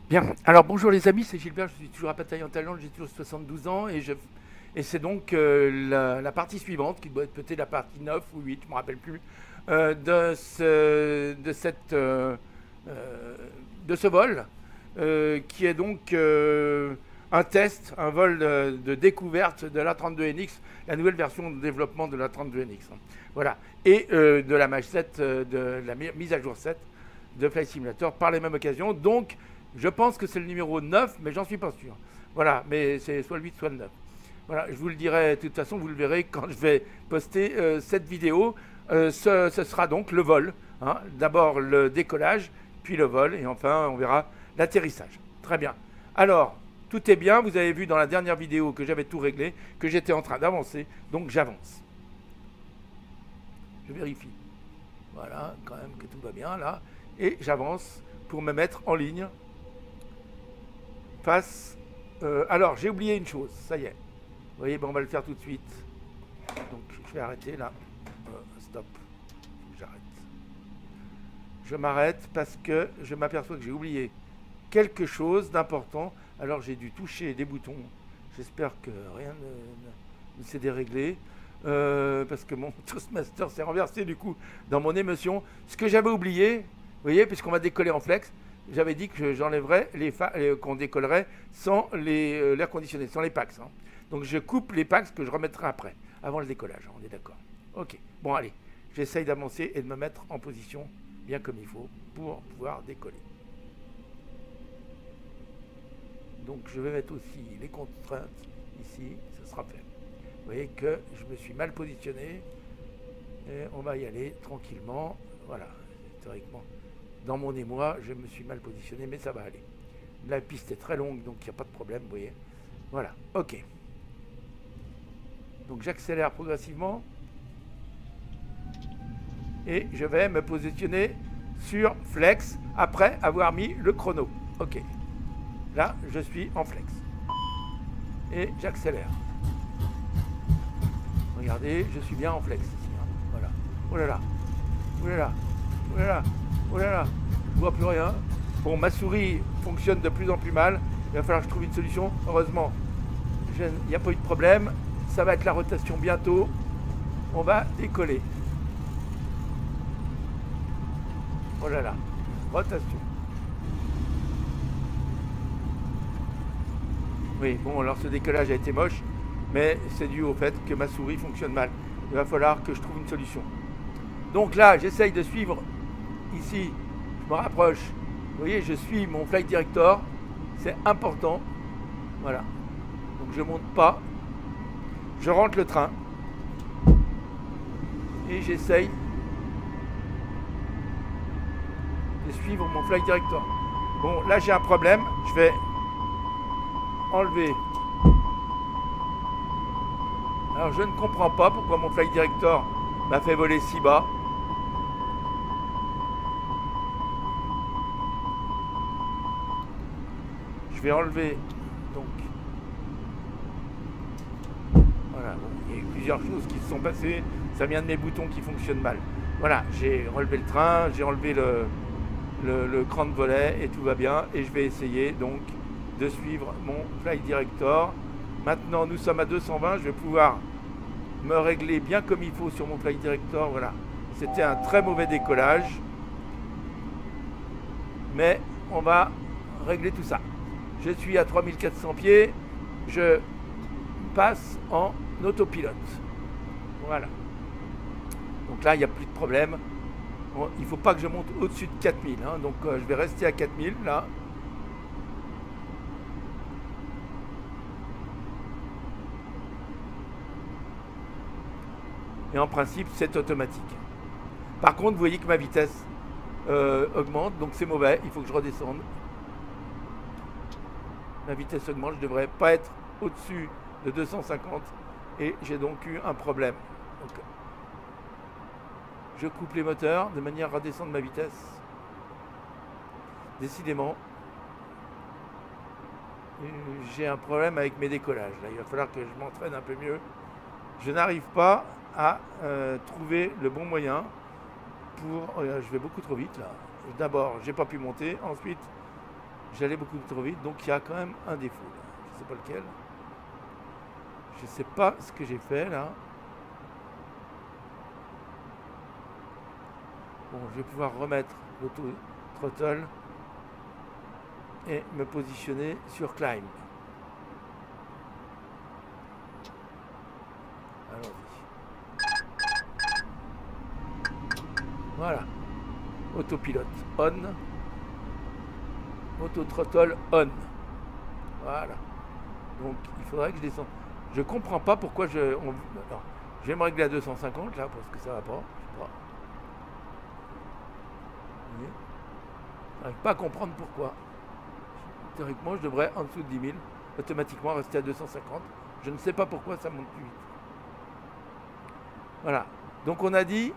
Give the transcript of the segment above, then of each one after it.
Bien, alors bonjour les amis, c'est Gilbert, je suis toujours à Bataille-en-Thaïlande, j'ai toujours 72 ans et c'est donc la partie suivante, qui doit être peut-être la partie 9 ou 8, je ne me rappelle plus, euh, de ce vol, qui est donc un test, un vol de découverte de l'A32NX, la nouvelle version de développement de l'A32NX. Voilà, et de la Mach 7, de la mise à jour 7 de Flight Simulator par les mêmes occasions. Donc, je pense que c'est le numéro 9, mais j'en suis pas sûr. Voilà, mais c'est soit le 8, soit le 9. Voilà, je vous le dirai, de toute façon, vous le verrez quand je vais poster cette vidéo. Ce sera donc le vol. Hein. D'abord le décollage, puis le vol, et enfin, on verra l'atterrissage. Très bien. Alors, tout est bien. Vous avez vu dans la dernière vidéo que j'avais tout réglé, que j'étais en train d'avancer. Donc, j'avance. Je vérifie. Voilà, quand même que tout va bien là. Et j'avance pour me mettre en ligne face. Alors, j'ai oublié une chose, ça y est. Vous voyez, bon, on va le faire tout de suite. Donc, je vais arrêter là. Stop. J'arrête. Je m'arrête parce que je m'aperçois que j'ai oublié quelque chose d'important. Alors, j'ai dû toucher des boutons. J'espère que rien ne s'est déréglé. Parce que mon Toastmaster s'est renversé du coup dans mon émotion. Ce que j'avais oublié, vous voyez, puisqu'on va décoller en flex, j'avais dit que j'enlèverais qu'on décollerait sans l'air conditionné, sans les packs. Hein. Donc je coupe les packs que je remettrai après, avant le décollage, on est d'accord. Ok, bon allez, j'essaye d'avancer et de me mettre en position bien comme il faut pour pouvoir décoller. Donc je vais mettre aussi les contraintes ici, ce sera fait. Vous voyez que je me suis mal positionné et on va y aller tranquillement. Voilà, théoriquement. Dans mon émoi, je me suis mal positionné, mais ça va aller. La piste est très longue, donc il n'y a pas de problème, vous voyez. Voilà, ok. Donc j'accélère progressivement. Et je vais me positionner sur flex après avoir mis le chrono. Ok. Là, je suis en flex. Et j'accélère. Regardez, je suis bien en flex ici. Hein. Voilà. Oh là là. Oh là là. Oh là là. Oh là là, je vois plus rien. Bon, ma souris fonctionne de plus en plus mal. Il va falloir que je trouve une solution. Heureusement, il n'y a pas eu de problème. Ça va être la rotation bientôt. On va décoller. Oh là là, rotation. Oui, bon, alors ce décollage a été moche, mais c'est dû au fait que ma souris fonctionne mal. Il va falloir que je trouve une solution. Donc là, j'essaye de suivre. Ici, je me rapproche. Vous voyez, je suis mon flight director. C'est important. Voilà. Donc je monte pas. Je rentre le train. Et j'essaye de suivre mon flight director. Bon, là j'ai un problème. Je vais enlever. Alors je ne comprends pas pourquoi mon flight director m'a fait voler si bas. Je vais enlever, donc, voilà, bon, il y a eu plusieurs choses qui se sont passées, ça vient de mes boutons qui fonctionnent mal. Voilà, j'ai relevé le train, j'ai enlevé le cran de volet et tout va bien, et je vais essayer donc de suivre mon flight director. Maintenant, nous sommes à 220, je vais pouvoir me régler bien comme il faut sur mon flight director, voilà. C'était un très mauvais décollage, mais on va régler tout ça. Je suis à 3400 pieds, je passe en autopilote. Voilà. Donc là, il n'y a plus de problème. Bon, il ne faut pas que je monte au-dessus de 4000. Hein, donc je vais rester à 4000 là. Et en principe, c'est automatique. Par contre, vous voyez que ma vitesse augmente, donc c'est mauvais. Il faut que je redescende. Ma vitesse augmente, je ne devrais pas être au-dessus de 250 et j'ai donc eu un problème. Donc, je coupe les moteurs de manière à descendre ma vitesse. Décidément, j'ai un problème avec mes décollages. Là, il va falloir que je m'entraîne un peu mieux. Je n'arrive pas à trouver le bon moyen pour... je vais beaucoup trop vite là. D'abord, j'ai pas pu monter. Ensuite, j'allais beaucoup trop vite, donc il y a quand même un défaut. Là. Je ne sais pas lequel. Je ne sais pas ce que j'ai fait là. Bon, je vais pouvoir remettre l'auto-throttle et me positionner sur climb. Allons-y. Voilà. Autopilote on. Auto-throttle on. Voilà. Donc il faudrait que je descende. Je comprends pas pourquoi je vais me régler à 250 là parce que ça va pas. Je sais pas. Je n'arrive pas à comprendre pourquoi. Théoriquement, je devrais en dessous de 10 000 automatiquement rester à 250. Je ne sais pas pourquoi ça monte plus vite. Voilà. Donc on a dit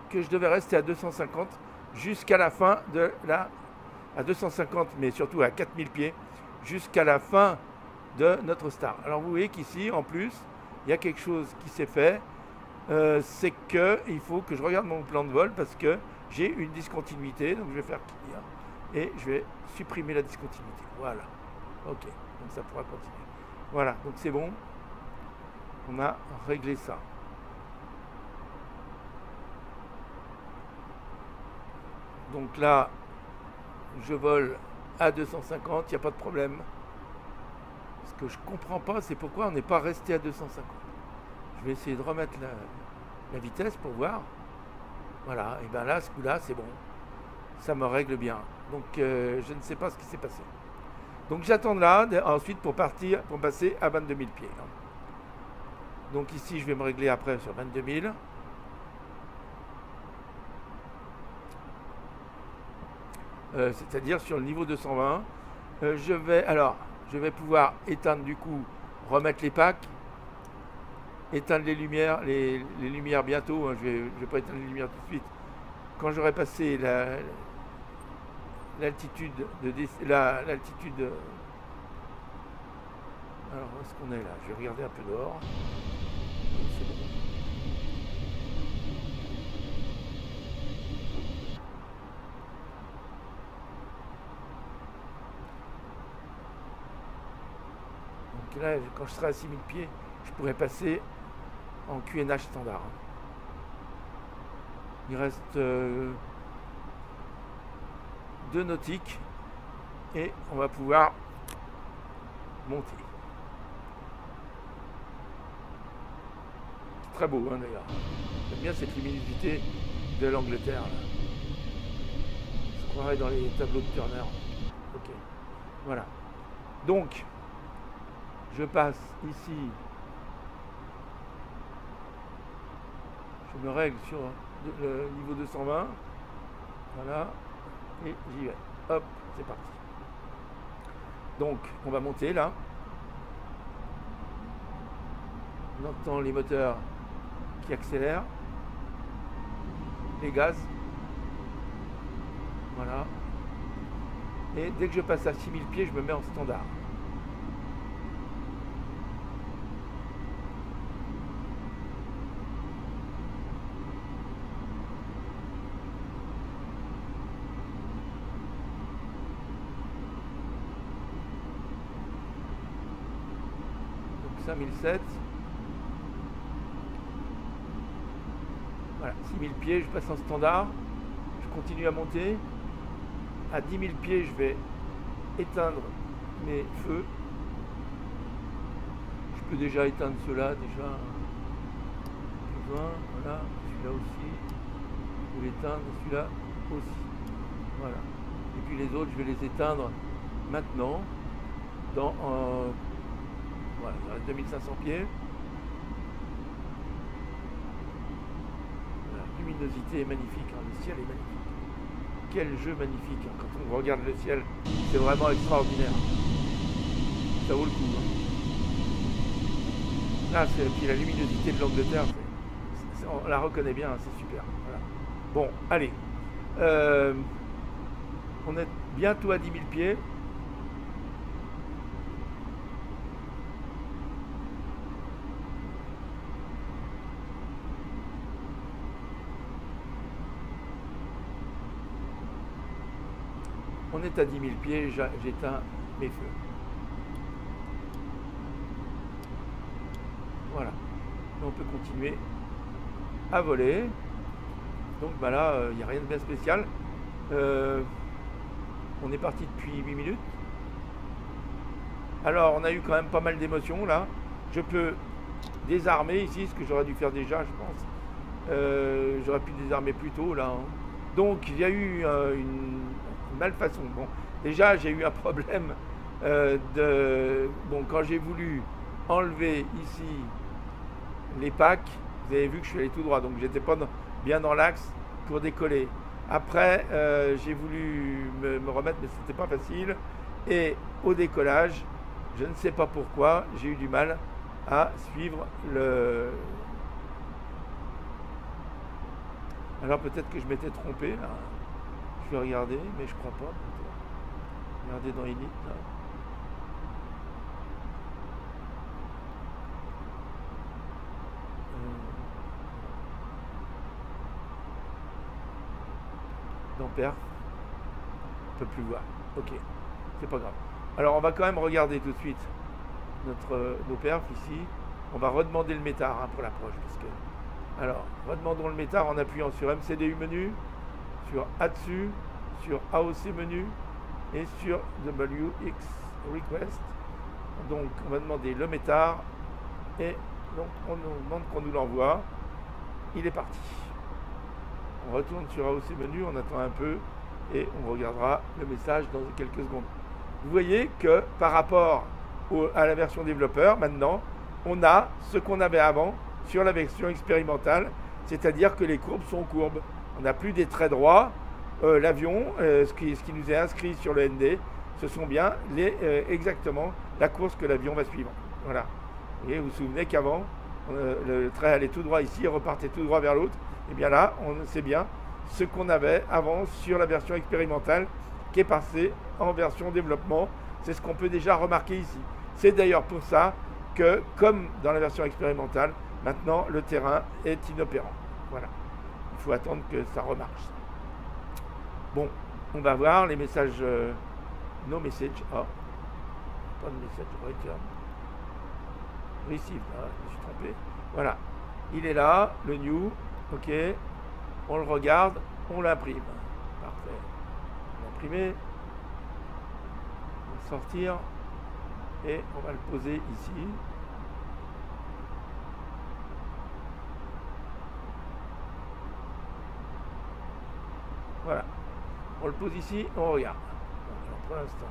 que je devais rester à 250 jusqu'à la fin de la... à 250, mais surtout à 4000 pieds, jusqu'à la fin de notre star. Alors vous voyez qu'ici, en plus, il y a quelque chose qui s'est fait. C'est qu'il faut que je regarde mon plan de vol parce que j'ai une discontinuité. Donc je vais faire clear et je vais supprimer la discontinuité. Voilà. Ok. Donc ça pourra continuer. Voilà. Donc c'est bon. On a réglé ça. Donc là, je vole à 250, il n'y a pas de problème. Ce que je ne comprends pas, c'est pourquoi on n'est pas resté à 250. Je vais essayer de remettre la vitesse pour voir. Voilà, et bien là, ce coup-là, c'est bon. Ça me règle bien. Donc, je ne sais pas ce qui s'est passé. Donc, j'attends là, ensuite, pour passer à 22 000 pieds. Donc, ici, je vais me régler après sur 22 000. C'est-à-dire sur le niveau 220. Je vais pouvoir éteindre du coup, remettre les packs, éteindre les lumières, les lumières bientôt. Hein, je vais pas éteindre les lumières tout de suite. Quand j'aurai passé l'altitude l'altitude. Alors où est-ce qu'on est là? Je vais regarder un peu dehors. C'est bon. Donc là, quand je serai à 6000 pieds, je pourrais passer en QNH standard. Il reste 2 nautiques et on va pouvoir monter. C'est très beau hein, d'ailleurs. J'aime bien cette luminosité de l'Angleterre. Je croirais dans les tableaux de Turner. Ok. Voilà. Donc, je passe ici. Je me règle sur le niveau 220. Voilà. Et j'y vais. Hop, c'est parti. Donc, on va monter là. On entend les moteurs qui accélèrent. Les gaz. Voilà. Et dès que je passe à 6000 pieds, je me mets en standard. Donc 5007. Voilà, 6000 pieds, je passe en standard. Je continue à monter. À 10 000 pieds, je vais éteindre mes feux. Je peux déjà éteindre ceux-là, déjà. Voilà, celui-là aussi. Je vais l'éteindre, celui-là aussi. Voilà. Et puis les autres, je vais les éteindre maintenant. Dans voilà, il reste 2500 pieds. La luminosité est magnifique, hein, le ciel est magnifique. Quel jeu magnifique, hein. Quand on regarde le ciel, c'est vraiment extraordinaire. Ça vaut le coup. Hein. Là, puis la luminosité de l'Angleterre, on la reconnaît bien, hein, c'est super. Voilà. Bon, allez. On est bientôt à 10 000 pieds. On On est à 10 000 pieds, j'éteins mes feux. Voilà. On peut continuer à voler. Donc bah là, il n'y a rien de bien spécial. On est parti depuis 8 minutes. Alors, on a eu quand même pas mal d'émotions là. Je peux désarmer ici, ce que j'aurais dû faire déjà, je pense. J'aurais pu désarmer plus tôt là. Hein. Donc, il y a eu une malfaçon. Bon, déjà, j'ai eu un problème Bon, quand j'ai voulu enlever ici les packs, vous avez vu que je suis allé tout droit, donc j'étais pas bien dans l'axe pour décoller. Après, j'ai voulu me remettre, mais c'était pas facile. Et au décollage, je ne sais pas pourquoi, j'ai eu du mal à suivre le... Alors peut-être que je m'étais trompé, là. Je vais regarder, mais je crois pas. Regardez dans Init, là. Dans perf, on ne peut plus voir. Ok, c'est pas grave. Alors on va quand même regarder tout de suite nos perfs ici. On va redemander le métard hein, pour l'approche. Alors, redemandons le métard en appuyant sur MCDU menu, sur A-dessus, sur AOC menu et sur WX request. Donc on va demander le métard et donc on nous demande qu'on nous l'envoie. Il est parti. On retourne sur AOC menu, on attend un peu et on regardera le message dans quelques secondes. Vous voyez que par rapport à la version développeur, maintenant, on a ce qu'on avait avant sur la version expérimentale, c'est-à-dire que les courbes sont courbes. On n'a plus des traits droits. L'avion, ce qui nous est inscrit sur le ND, ce sont bien exactement la course que l'avion va suivre. Voilà. Et vous vous souvenez qu'avant, le trait allait tout droit ici et repartait tout droit vers l'autre. Et bien là, on sait bien ce qu'on avait avant sur la version expérimentale qui est passée en version développement. C'est ce qu'on peut déjà remarquer ici. C'est d'ailleurs pour ça que, comme dans la version expérimentale, maintenant le terrain est inopérant. Voilà. Il faut attendre que ça remarche. Bon, on va voir les messages no message. Oh, pas de message return. Receive. Ah, je me suis trompé. Voilà. Il est là, le new. Ok. On le regarde, on l'imprime. Parfait. On va imprimer. On va sortir. Et on va le poser ici. Voilà. On le pose ici, on regarde. Alors pour l'instant,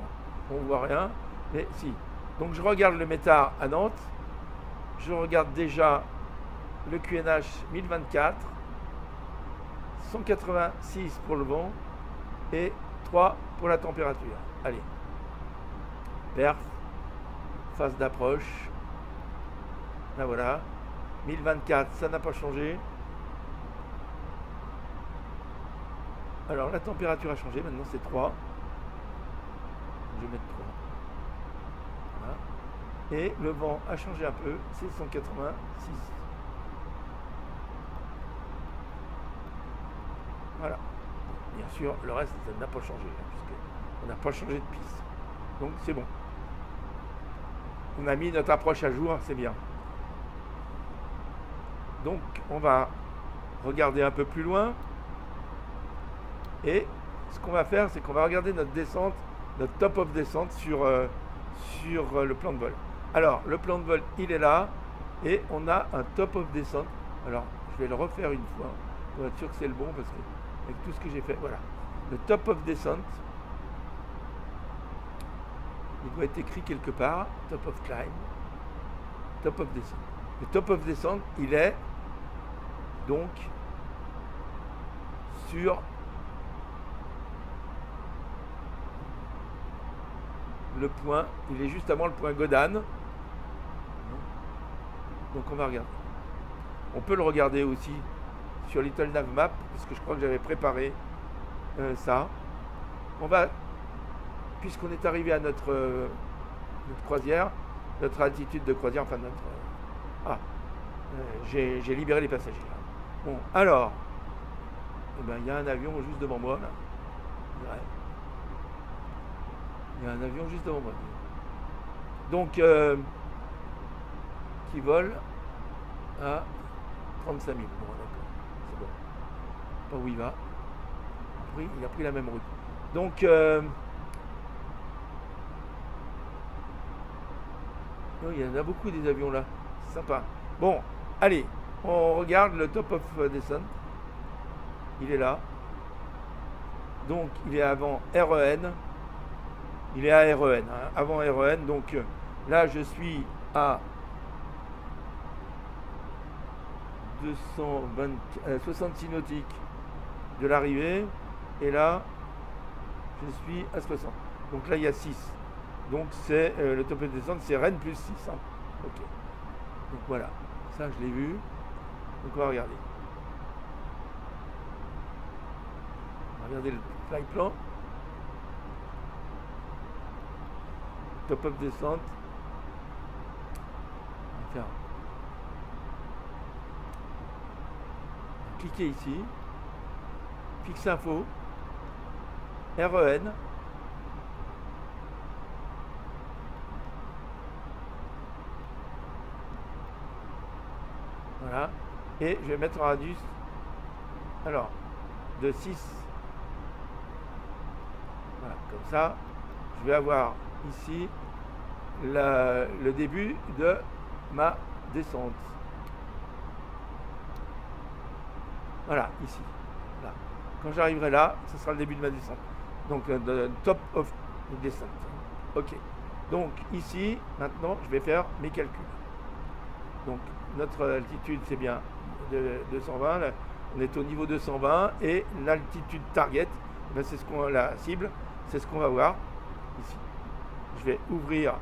on ne voit rien, mais si. Donc je regarde le métard à Nantes. Je regarde déjà le QNH 1024. 186 pour le vent et 3 pour la température. Allez. Perf. Phase d'approche. Là voilà. 1024, ça n'a pas changé. Alors la température a changé, maintenant c'est 3. Je vais mettre 3. Voilà. Et le vent a changé un peu, c'est 186. Voilà. Bien sûr, le reste n'a pas changé, puisqu'on n'a pas changé de piste. Donc c'est bon. On a mis notre approche à jour, c'est bien. Donc on va regarder un peu plus loin. Et ce qu'on va faire, c'est qu'on va regarder notre descente, notre top of descente sur le plan de vol. Alors, le plan de vol, il est là. Et on a un top of descente. Alors, je vais le refaire une fois pour être sûr que c'est le bon, parce que avec tout ce que j'ai fait, voilà. Le top of descent, il doit être écrit quelque part. Top of climb, top of descent. Le top of descent, il est donc sur le point, il est juste avant le point Godan. Donc on va regarder. On peut le regarder aussi sur Little Nav Map, parce que je crois que j'avais préparé ça. On va, puisqu'on est arrivé à notre croisière, notre altitude de croisière, enfin notre... j'ai libéré les passagers. Bon, alors, eh ben, il y a un avion juste devant moi, là. Il y a un avion juste devant moi. Donc, qui vole à 35 000. Bon, d'accord, c'est bon. Pas où il va. Il a pris la même route. Donc, non, il y en a beaucoup des avions là. C'est sympa. Bon, allez, on regarde le top of descent. Il est là. Donc, il est avant REN. Il est à REN, hein, avant REN. Donc, là, je suis à 66 nautiques de l'arrivée. Et là, je suis à 60. Donc là, il y a 6. Donc, c'est le top of descent, c'est Rennes plus 6. Hein. Ok. Donc voilà. Ça, je l'ai vu. Donc, on va regarder. On va regarder le flight plan. Top of descent. Tiens. Cliquez ici. Fixe info. REN. Voilà. Et je vais mettre un radius. Alors, de 6. Voilà, comme ça. Je vais avoir ici le début de ma descente. Voilà, ici. Là. Quand j'arriverai là, ce sera le début de ma descente. Donc, top of descent. Ok. Donc, ici, maintenant, je vais faire mes calculs. Donc, notre altitude, c'est bien de 220. Là, on est au niveau 220. Et l'altitude target, ben, c'est ce qu'on la cible, c'est ce qu'on va voir ici. Je vais ouvrir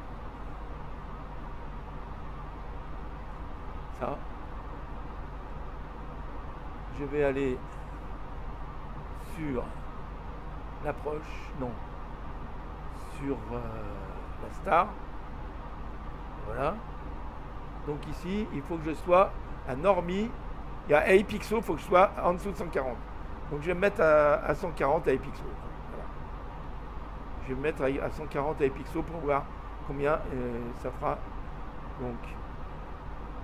ça. Je vais aller sur l'approche, non, sur la star. Voilà. Donc ici, il faut que je sois à Normie. Il y a Apixo, il faut que je sois en dessous de 140. Donc je vais me mettre à 140 à Apixo. Voilà. Je vais me mettre à 140 à Apixo pour voir combien ça fera. Donc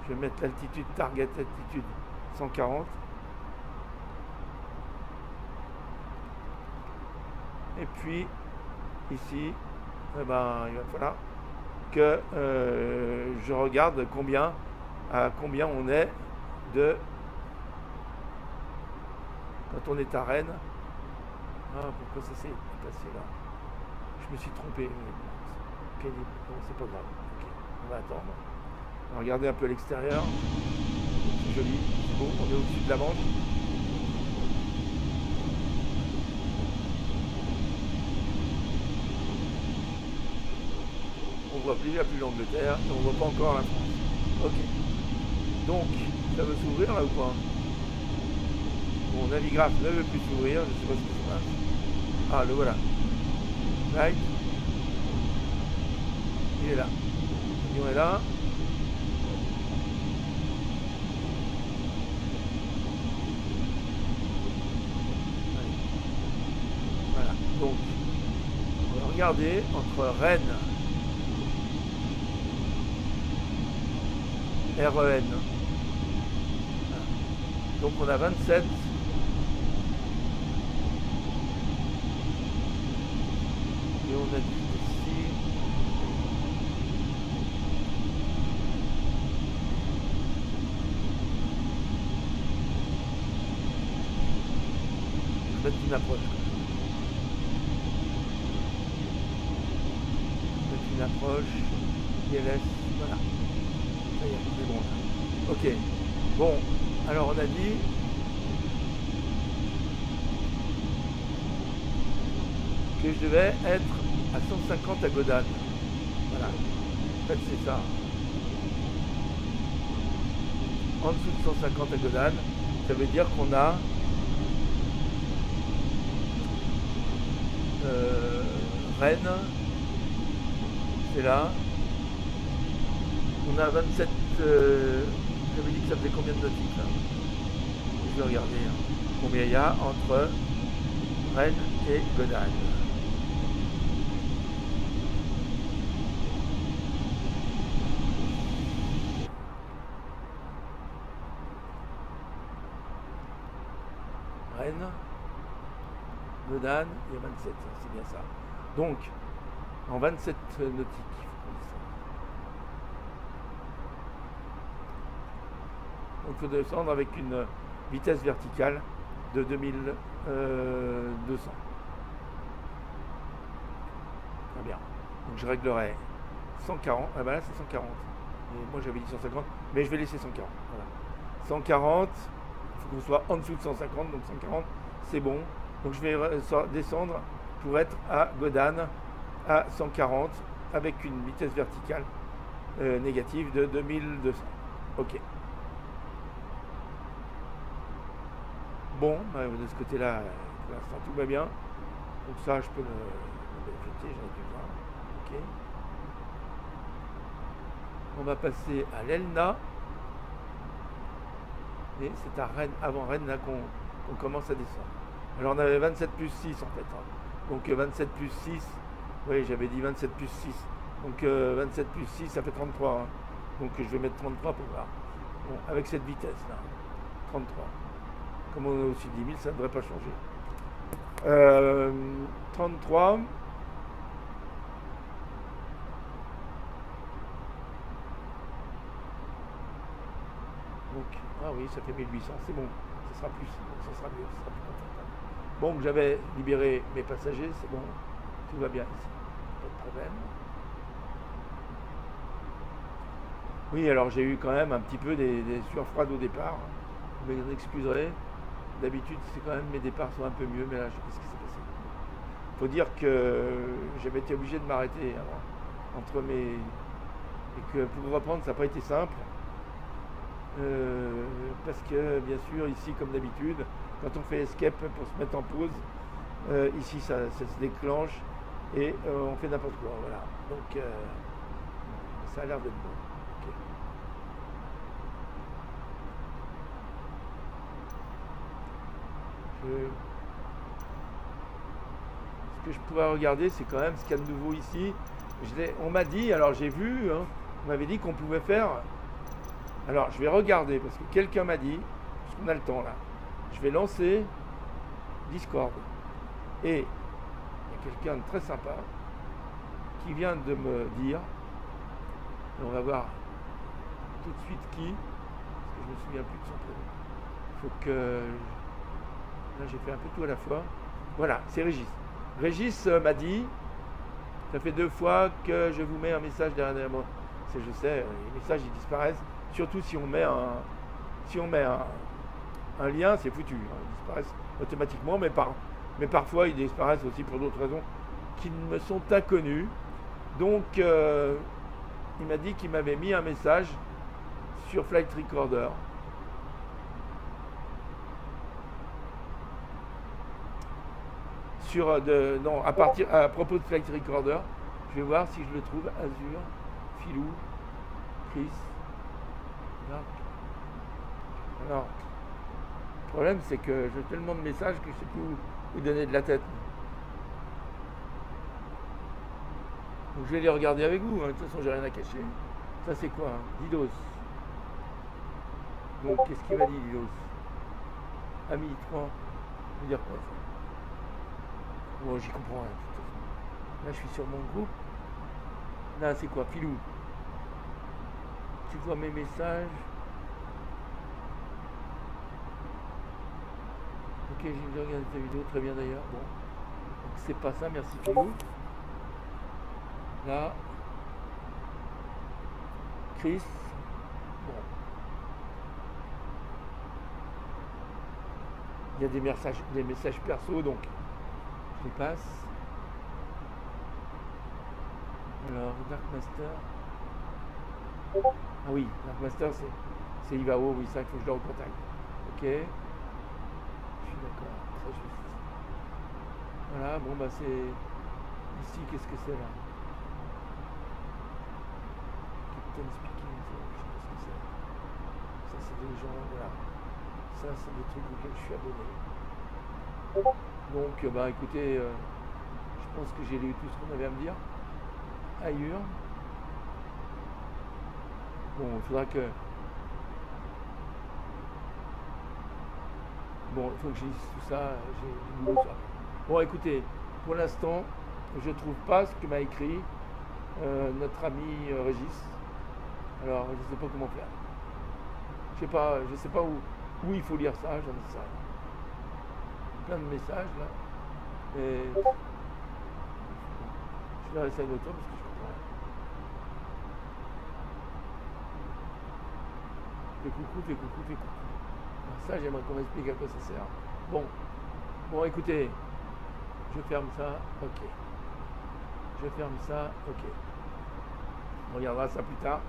je vais mettre l'altitude target, altitude 140. Et puis ici, eh ben, il va falloir que je regarde à combien on est de quand on est à Rennes. Ah, pourquoi ça s'est passé là? Je me suis trompé. Bon, c'est pas grave. Okay. On va attendre. On va regarder un peu l'extérieur. C'est joli, c'est beau. On est au-dessus de la Manche. On voit déjà plus l'Angleterre et on voit pas encore la France. Ok. Donc, ça veut s'ouvrir là ou pas? Mon navigraphe ne veut plus s'ouvrir, je sais pas ce qui se passe. Ah, le voilà. Right. Il est là. L'avion est là. Voilà. Donc, on va regarder entre Rennes REN. Donc on a 27. Et on a dit ici. Je vais mettre une approche. Je vais mettre une approche. ILS. Voilà. C'est bon. Ok. Bon, alors on a dit que je devais être à 150 à Godane. Voilà. En fait, c'est ça. En dessous de 150 à Godane, ça veut dire qu'on a Rennes, c'est là. On a 27. J'avais dit que ça faisait combien de nautiques là? Je vais regarder hein, combien il y a entre Rennes et Godane. Rennes, Godane et 27, c'est bien ça. Donc, en 27 nautiques, il faut qu'on descende. Donc, il faut descendre avec une vitesse verticale de 2200. Très bien. Donc, je réglerai 140. Ah ben là, c'est 140. Et moi, j'avais dit 150, mais je vais laisser 140. Voilà. 140, il faut qu'on soit en dessous de 150, donc 140, c'est bon. Donc, je vais descendre pour être à Godane à 140 avec une vitesse verticale négative de 2200. Ok. Bon, de ce côté-là, pour l'instant, tout va bien. Donc ça, je peux le jeter, j'en ai plus besoin. Ok. On va passer à l'Elna. Et c'est à Rennes, avant Rennes, là qu'on commence à descendre. Alors on avait 27 plus 6 en fait. Hein. Donc 27 plus 6, oui j'avais dit 27 plus 6. Donc 27 plus 6, ça fait 33. Hein. Donc je vais mettre 33 pour voir. Bon, avec cette vitesse là, 33. Comme on est au-dessus de 10 000, ça ne devrait pas changer. 33. Donc, ah oui, ça fait 1800, c'est bon. Ça sera plus, ça sera mieux, ça sera plus confortable. Bon, j'avais libéré mes passagers, c'est bon. Tout va bien ici. Pas de problème. Oui, alors j'ai eu quand même un petit peu des sueurs froides au départ. Vous m'excuserez. D'habitude, c'est quand même mes départs sont un peu mieux, mais là, je sais pas ce qui s'est passé. Il faut dire que j'avais été obligé de m'arrêter entre mes... Et que pour reprendre, ça n'a pas été simple. Parce que, bien sûr, ici, comme d'habitude, quand on fait escape pour se mettre en pause, ici, ça se déclenche et on fait n'importe quoi. Voilà. Donc, ça a l'air d'être bon. Okay. Ce que je pourrais regarder, c'est quand même ce qu'il y a de nouveau ici. On m'a dit, alors j'ai vu, hein, on m'avait dit qu'on pouvait faire. Alors je vais regarder parce que quelqu'un m'a dit, parce qu'on a le temps là, je vais lancer Discord. Et il y a quelqu'un de très sympa qui vient de me dire, et on va voir tout de suite qui, parce que je me souviens plus de son prénom. Il faut que. Là j'ai fait un peu tout à la fois. Voilà, c'est Régis. Régis m'a dit, ça fait 2 fois que je vous mets un message derrière moi. Je sais, les messages ils disparaissent, surtout si on met un lien, c'est foutu. Ils disparaissent automatiquement, mais parfois ils disparaissent aussi pour d'autres raisons qui me sont inconnues. Donc il m'a dit qu'il m'avait mis un message sur Flight Recorder. À propos de Flight Recorder, je vais voir si je le trouve. Azure, Philou, Chris, Marc. Alors, le problème c'est que j'ai tellement de messages que je ne sais plus où donner de la tête. Donc je vais les regarder avec vous, hein. De toute façon j'ai rien à cacher. Ça c'est quoi, hein? Didos. Donc qu'est-ce qu'il m'a dit Didos? Ami 3, ça veut dire quoi ça? Bon, j'y comprends rien. Là, je suis sur mon groupe. Là, c'est quoi? Filou. Tu vois mes messages. Ok, j'ai regardé ta vidéo. Très bien d'ailleurs. Bon. Donc, c'est pas ça. Merci, Filou. Là. Chris. Bon. Il y a des messages perso, donc je les passe. Alors, Dark Master. Ah oui, Dark Master, c'est Ivao, oui, ça, il faut que je le recontacte. Ok. Je suis d'accord, très juste. Voilà, bon, bah c'est... Ici, qu'est-ce que c'est là? Captain Speaking, je sais pas ce que c'est. Ça, c'est des gens, voilà. Ça, c'est des trucs auxquels je suis abonné. Donc, bah écoutez, je pense que j'ai lu tout ce qu'on avait à me dire. Ailleurs. Bon, il faudra que... Bon, il faut que je lise tout ça, j'ai du boulot ça. Bon, écoutez, pour l'instant, je ne trouve pas ce que m'a écrit notre ami Régis. Alors, je ne sais pas comment faire. Je sais pas où il faut lire ça, j'en sais rien. Plein de messages là. Et je vais laisser une autre parce que je comprends rien. Fais coucou, fais coucou, fais coucou. Alors ça, j'aimerais qu'on m'explique à quoi ça sert. Bon, écoutez, je ferme ça, ok. Je ferme ça, ok. On regardera ça plus tard.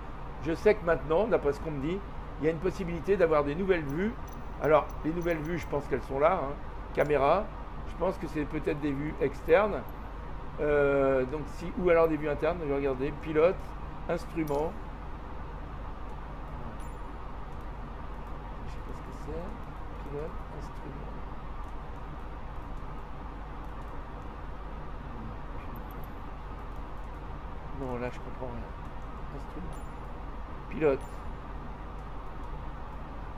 Je sais que maintenant, d'après ce qu'on me dit, il y a une possibilité d'avoir des nouvelles vues. Alors, les nouvelles vues, je pense qu'elles sont là. Hein. Caméra, je pense que c'est peut-être des vues externes. Donc ou alors des vues internes, je vais regarder. Pilote, instrument. Je sais pas ce que c'est. Pilote, instrument. Non, là je comprends rien. Instrument. Pilote.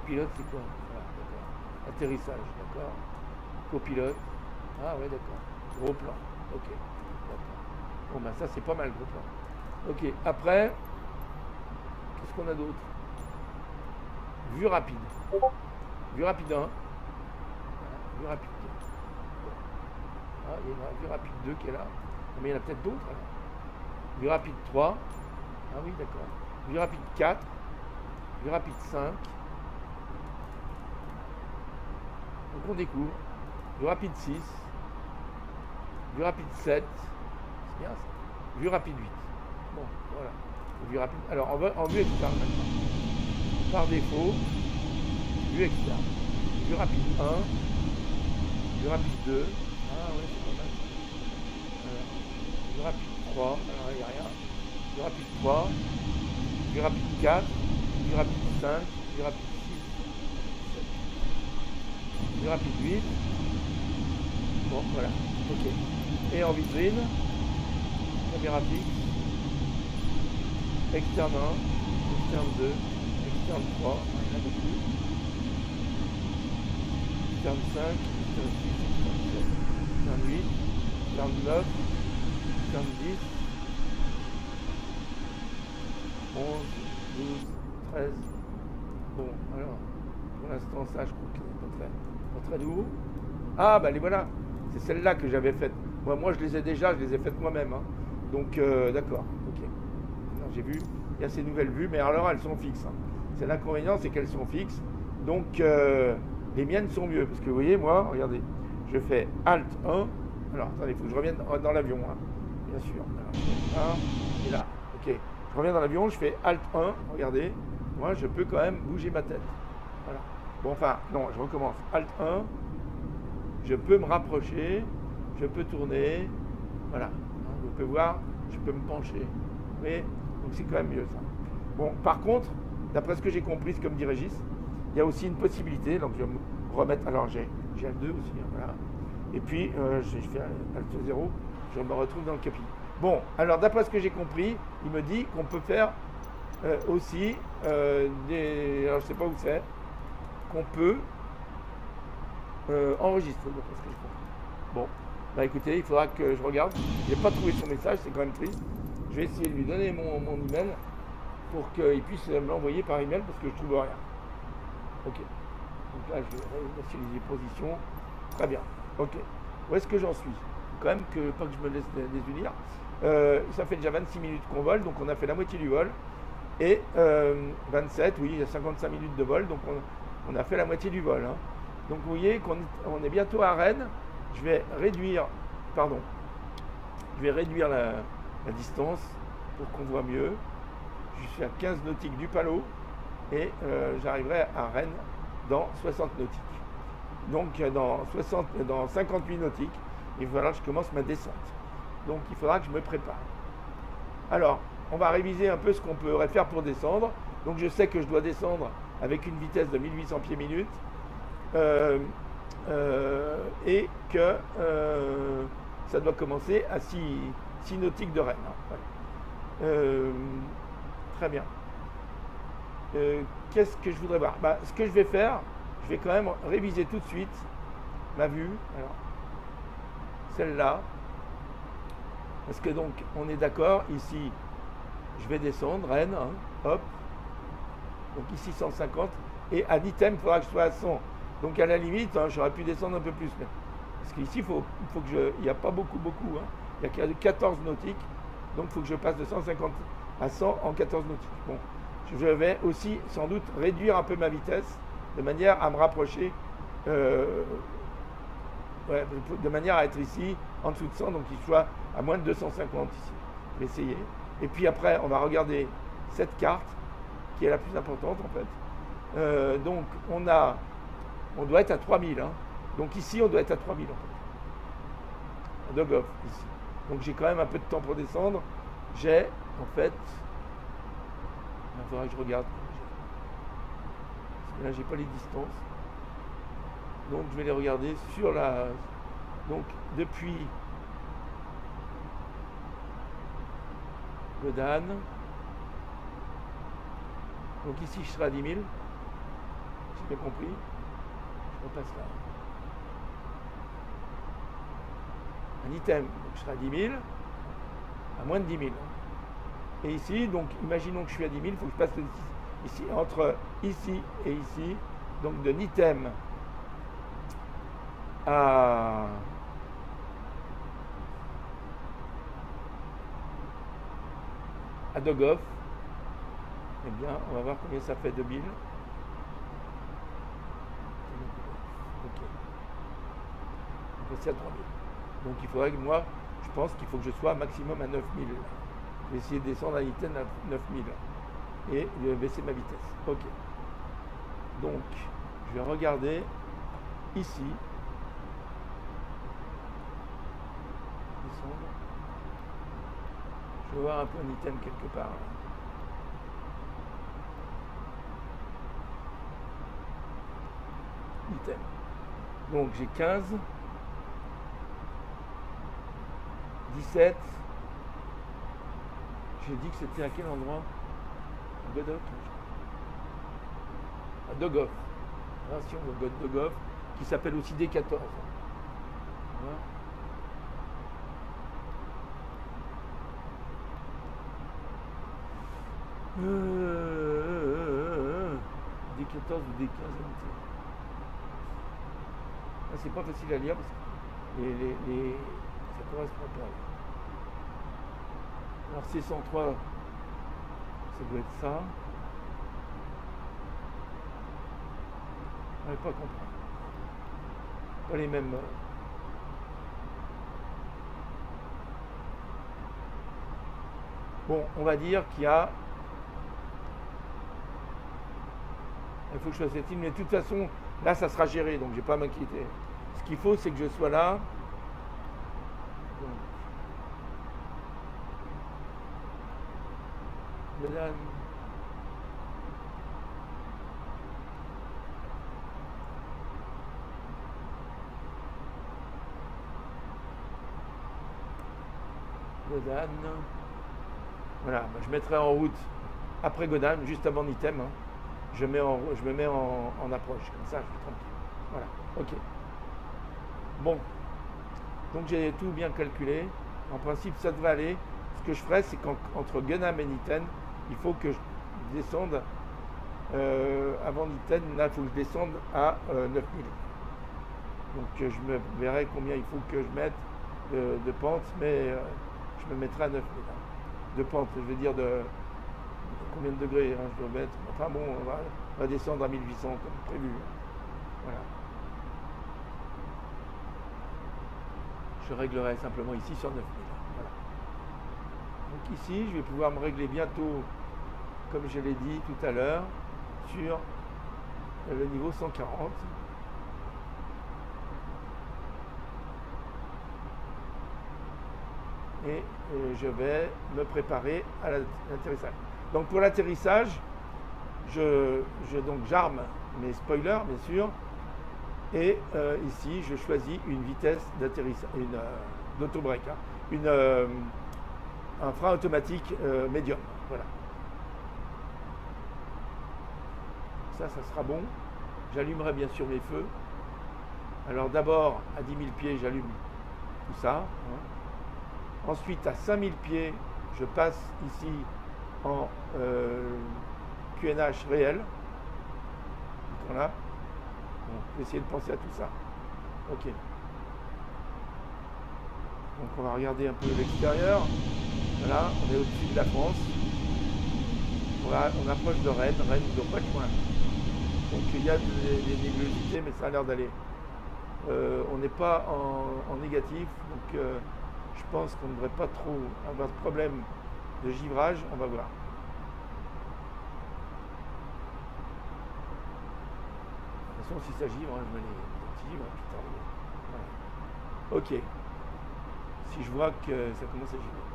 Pilote, c'est quoi? Voilà, d'accord. Atterrissage, d'accord. Copilote. Ah ouais, d'accord. Gros plan. Ok. D'accord. Bon, ben ça, c'est pas mal, gros plan. Ok. Après, qu'est-ce qu'on a d'autre? Vue rapide. Vue rapide 1. Voilà. Vue rapide 2. Ah, il y a une vue rapide 2 qui est là. Mais il y en a peut-être d'autres, alors. Vue rapide 3. Ah oui, d'accord. Vue rapide 4. Vue rapide 5. Donc on découvre. Vue rapide 6. Vue rapide 7. C'est bien ça. Vue rapide 8. Bon, voilà. Vue rapide. Alors en vue externe maintenant. Par défaut, vue externe. Vue rapide 1. Vue rapide 2. Ah ouais, c'est pas mal. Alors, vue rapide 3. Alors il n'y a rien. Vue rapide 3. Vue rapide 4. Vue rapide 5. Vue rapide 6. Vue rapide 8. Bon, voilà. Ok. Et en vitrine, caméra fixe, externe 1, externe 2, externe 3, rien de plus. Externe 5, externe 6, externe 7, externe 8, externe 9, externe 10, 11, 12, 13. Bon, alors, pour l'instant, ça, je crois qu'il est pas très nouveau. Ah, bah les voilà. C'est celle-là que j'avais faite. Moi, je les ai faites moi-même. Hein. Donc, d'accord. Ok. Non, j'ai vu, il y a ces nouvelles vues, mais alors elles sont fixes. Hein. C'est l'inconvénient, c'est qu'elles sont fixes. Donc, les miennes sont mieux. Parce que vous voyez, moi, regardez, je fais Alt 1. Alors, attendez, il faut que je revienne dans l'avion. Hein. Bien sûr. Alors, je fais 1 et là. Ok. Je reviens dans l'avion, je fais Alt 1. Regardez. Moi, je peux quand même bouger ma tête. Voilà. Bon, enfin, non, je recommence. Alt 1. Je peux me rapprocher, je peux tourner, voilà. Vous pouvez voir, je peux me pencher. Mais donc c'est quand même mieux ça. Bon, par contre, d'après ce que j'ai compris, ce que me dit Régis, il y a aussi une possibilité. Donc je vais me remettre. Alors j'ai un 2 aussi, hein, voilà. Et puis je fais Alt 0, je me retrouve dans le capi. Bon, alors d'après ce que j'ai compris, il me dit qu'on peut faire aussi des. Alors je sais pas où c'est, qu'on peut. Enregistré, d'après ce que j'ai compris. Bon, bah écoutez, il faudra que je regarde. J'ai pas trouvé son message, c'est quand même triste. Je vais essayer de lui donner mon email pour qu'il puisse me l'envoyer par email parce que je trouve rien. Ok. Donc là, je vais réinitialiser position. Très bien. Ok. Où est-ce que j'en suis? Quand même que pas que je me laisse désunir. Ça fait déjà 26 minutes qu'on vole, donc on a fait la moitié du vol. Et 27, oui, il y a 55 minutes de vol, donc on a fait la moitié du vol. Hein. Donc vous voyez qu'on est bientôt à Rennes. Je vais réduire la distance pour qu'on voit mieux. Je suis à 15 nautiques du Palot et j'arriverai à Rennes dans 60 nautiques. Donc dans 58 nautiques, il va falloir que je commence ma descente. Donc il faudra que je me prépare. Alors, on va réviser un peu ce qu'on pourrait faire pour descendre. Donc je sais que je dois descendre avec une vitesse de 1800 pieds minute. Et que ça doit commencer à 6 nautiques de Rennes. Voilà. Très bien. Qu'est-ce que je voudrais voir? Ce que je vais faire, je vais quand même réviser tout de suite ma vue. Alors, celle-là. Parce que donc, on est d'accord, ici, je vais descendre, Rennes, hein, hop. Donc ici 150. Et à l'item, il faudra que je sois à 100. Donc à la limite, hein, j'aurais pu descendre un peu plus. Mais, parce qu'ici, il faut que je. Il n'y a pas beaucoup. Hein. Il y a 14 nautiques. Donc il faut que je passe de 150 à 100 en 14 nautiques. Bon, je vais aussi sans doute réduire un peu ma vitesse de manière à me rapprocher, de manière à être ici en dessous de 100, donc qu'il soit à moins de 250 ici. Je vais essayer. Et puis après, on va regarder cette carte qui est la plus importante en fait. Donc on doit être à 3000. Hein. Donc ici, on doit être à 3000 en fait. À Dogoff, ici. Donc j'ai quand même un peu de temps pour descendre. J'ai en fait. Il faudra que je regarde. Parce que là, j'ai pas les distances. Donc je vais les regarder sur la. Donc depuis Godan. Donc ici, je serai à 10 000. J'ai bien compris. Je repasse là. Un item, donc je serai à 10 000, à moins de 10 000. Et ici, donc imaginons que je suis à 10 000, il faut que je passe ici, entre ici et ici, donc de l'item à Dogoff. Eh bien, on va voir combien ça fait 2000. Ok. Donc c'est à 3000. Donc il faudrait que moi, je pense qu'il faut que je sois maximum à 9000. Je vais essayer de descendre à l'item à 9000 et je vais baisser ma vitesse. Ok. Donc, je vais regarder ici. Descendre. Je vais voir un peu un item quelque part. Item. Donc j'ai 15. 17. J'ai dit que c'était à quel endroit? À Godot. À Dogoff. Version de Dogoff, qui s'appelle aussi D14. Voilà. D14 ou D15. Ah, c'est pas facile à lire parce que ça correspond pas. Alors C103, ça doit être ça. On n'arrive pas à comprendre. Pas les mêmes. Bon, on va dire qu'il y a. Il faut que je fasse cette île, mais de toute façon, là, ça sera géré, donc je ne vais pas m'inquiéter. Ce qu'il faut, c'est que je sois là. Madame. Godan. Voilà, je mettrai en route après Godan, juste avant l'item. Hein. Je me mets en approche, comme ça je suis tranquille. Voilà, ok. Bon, donc j'ai tout bien calculé. En principe, ça devrait aller. Ce que je ferai, c'est qu'entre Gunham et Nitten, il faut que je descende avant Nitten. Là, il faut que je descende à 9000. Donc je me verrai combien il faut que je mette de pente, mais je me mettrai à 9000. De pente, je veux dire de combien de degrés hein, je dois mettre. Enfin bon, on va descendre à 1800 comme prévu. Voilà. Je réglerai simplement ici sur 9000. Voilà. Donc ici, je vais pouvoir me régler bientôt, comme je l'ai dit tout à l'heure, sur le niveau 140. Et je vais me préparer à l'atterrissage. Donc pour l'atterrissage, donc j'arme mes spoilers, bien sûr, et ici je choisis une vitesse d'atterrissage, d'autobreak, hein, un frein automatique médium. Voilà. Ça sera bon. j'allumerai bien sûr mes feux. Alors d'abord, à 10 000 pieds, j'allume tout ça. Hein. Ensuite, à 5 000 pieds, je passe ici en QNH réel. Donc, voilà. Bon, je vais essayer de penser à tout ça. Ok. Donc on va regarder un peu l'extérieur. Voilà, on est au-dessus de la France. On approche de Rennes. Rennes ne doit pas être loin. Donc il y a des nébulosités, mais ça a l'air d'aller. On n'est pas en négatif, donc je pense qu'on ne devrait pas trop avoir de problème de givrage. On va voir. De toute façon, si ça givre, je mets les givres. Voilà. Ok. Si je vois que ça commence à givrer.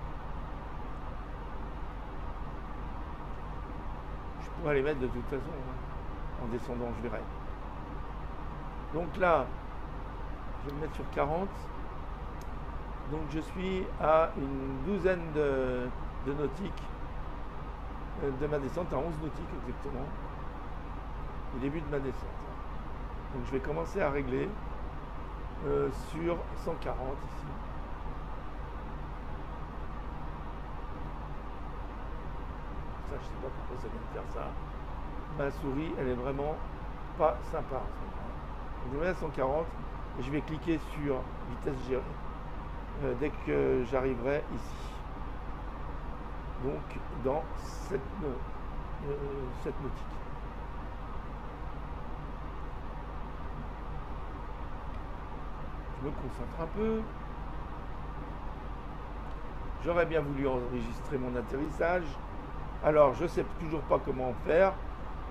Je pourrais les mettre de toute façon. Hein. En descendant, je verrai. Donc là, je vais me mettre sur 40. Donc je suis à une douzaine de nautiques de ma descente, à 11 nautiques exactement, au début de ma descente. Donc je vais commencer à régler sur 140 ici. Ça, je sais pas pourquoi ça vient de faire ça. Ma souris, elle est vraiment pas sympa en ce moment. Donc je vais mettre à 140 et je vais cliquer sur vitesse gérée dès que j'arriverai ici. Donc dans cette nautique. Je me concentre un peu. J'aurais bien voulu enregistrer mon atterrissage. Alors, je ne sais toujours pas comment faire.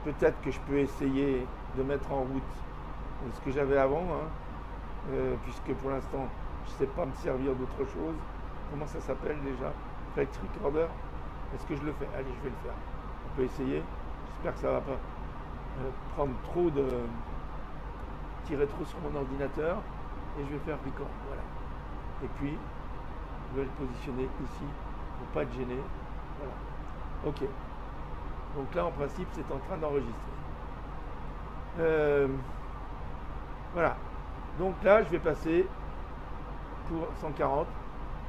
Peut-être que je peux essayer de mettre en route ce que j'avais avant, hein, puisque pour l'instant, je ne sais pas me servir d'autre chose. Comment ça s'appelle déjà? Flight Recorder. Est-ce que je le fais? Allez, je vais le faire. On peut essayer. J'espère que ça ne va pas prendre trop de... tirer trop sur mon ordinateur. Et je vais faire record. Voilà. Et puis, je vais le positionner ici pour ne pas être gêné. Voilà. Ok. Donc là, en principe, c'est en train d'enregistrer. Voilà. Donc là, je vais passer pour 140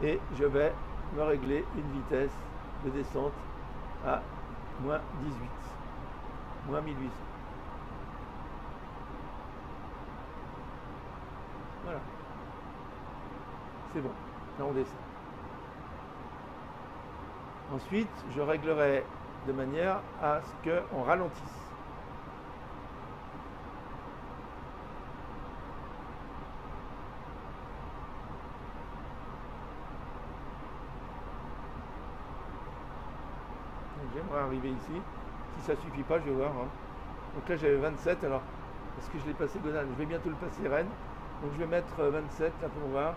et je vais me régler une vitesse de descente à moins 18, moins 1800. Voilà. C'est bon. Là, on descend. Ensuite, je réglerai de manière à ce qu'on ralentisse. J'aimerais arriver ici. Si ça ne suffit pas, je vais voir. Hein. Donc là, j'avais 27. Alors, est-ce que je l'ai passé Godin? Je vais bientôt le passer Rennes. Donc, je vais mettre 27 là pour voir.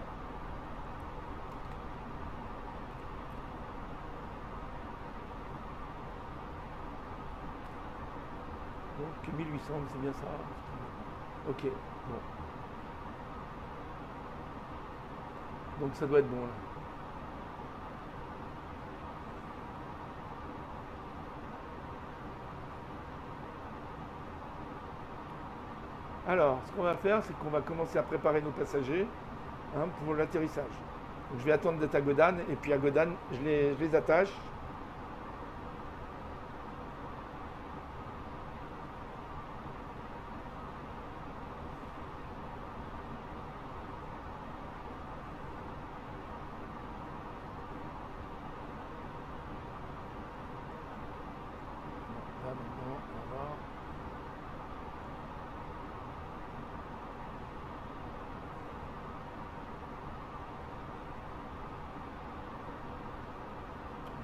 Donc 1800, c'est bien ça. Ok, bon. Donc ça doit être bon là. Alors, ce qu'on va faire, c'est qu'on va commencer à préparer nos passagers hein, pour l'atterrissage. Donc je vais attendre d'être à Godane, et puis à Godane, je les attache.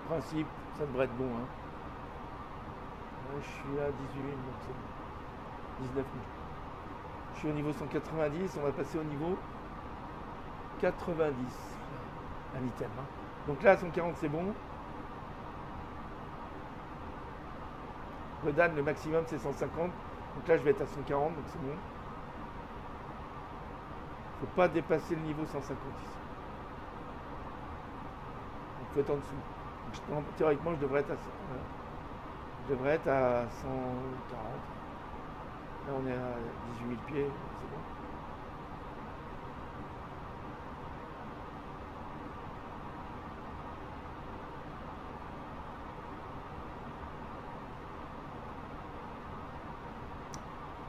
Principe, ça devrait être bon. Hein. Là, je suis à 18 000, donc c'est bon. 19 000. Je suis au niveau 190, on va passer au niveau 90. Un item. Hein. Donc là, à 140, c'est bon. Godane, le maximum, c'est 150. Donc là, je vais être à 140, donc c'est bon. Il ne faut pas dépasser le niveau 150 ici. Donc il faut être en dessous. Théoriquement, je devrais être à 140. Là, on est à 18 000 pieds, c'est bon.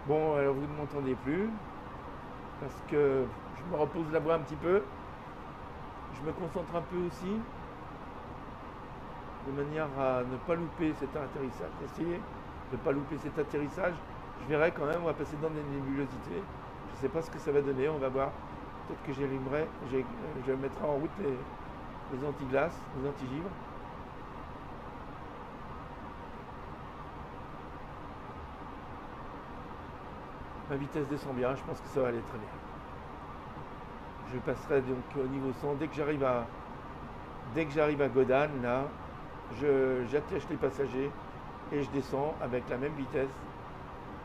Bon, alors vous ne m'entendez plus, parce que je me repose la voix un petit peu. Je me concentre un peu aussi, de manière à ne pas louper cet atterrissage. Essayer de ne pas louper cet atterrissage. Je verrai quand même, on va passer dans des nébulosités. Je ne sais pas ce que ça va donner, on va voir. Peut-être que j'allumerai, je mettrai en route les anti-glaces, les anti-givres. Ma vitesse descend bien, je pense que ça va aller très bien. Je passerai donc au niveau 100 dès que j'arrive à Godan, là, j'attache les passagers et je descends avec la même vitesse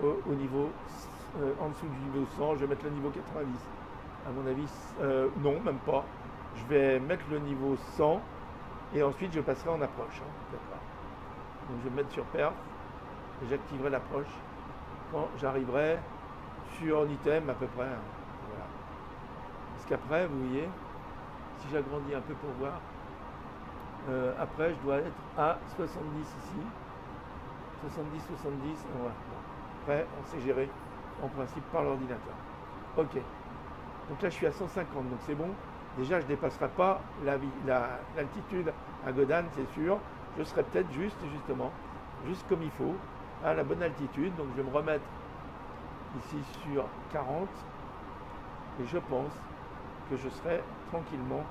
au niveau en dessous du niveau 100. Je vais mettre le niveau 90. À mon avis, non, même pas. Je vais mettre le niveau 100 et ensuite je passerai en approche. D'accord. Donc je vais me mettre sur perf et j'activerai l'approche quand j'arriverai sur un item à peu près. Voilà. Parce qu'après, vous voyez, si j'agrandis un peu pour voir, après je dois être à 70 ici. 70, 70, voilà. Après, on sait gérer en principe par l'ordinateur. Ok. Donc là, je suis à 150, donc c'est bon. Déjà, je ne dépasserai pas l'altitude à Godan, c'est sûr. Je serai peut-être juste comme il faut, à la bonne altitude. Donc je vais me remettre ici sur 40. Et je pense que je serai tranquillement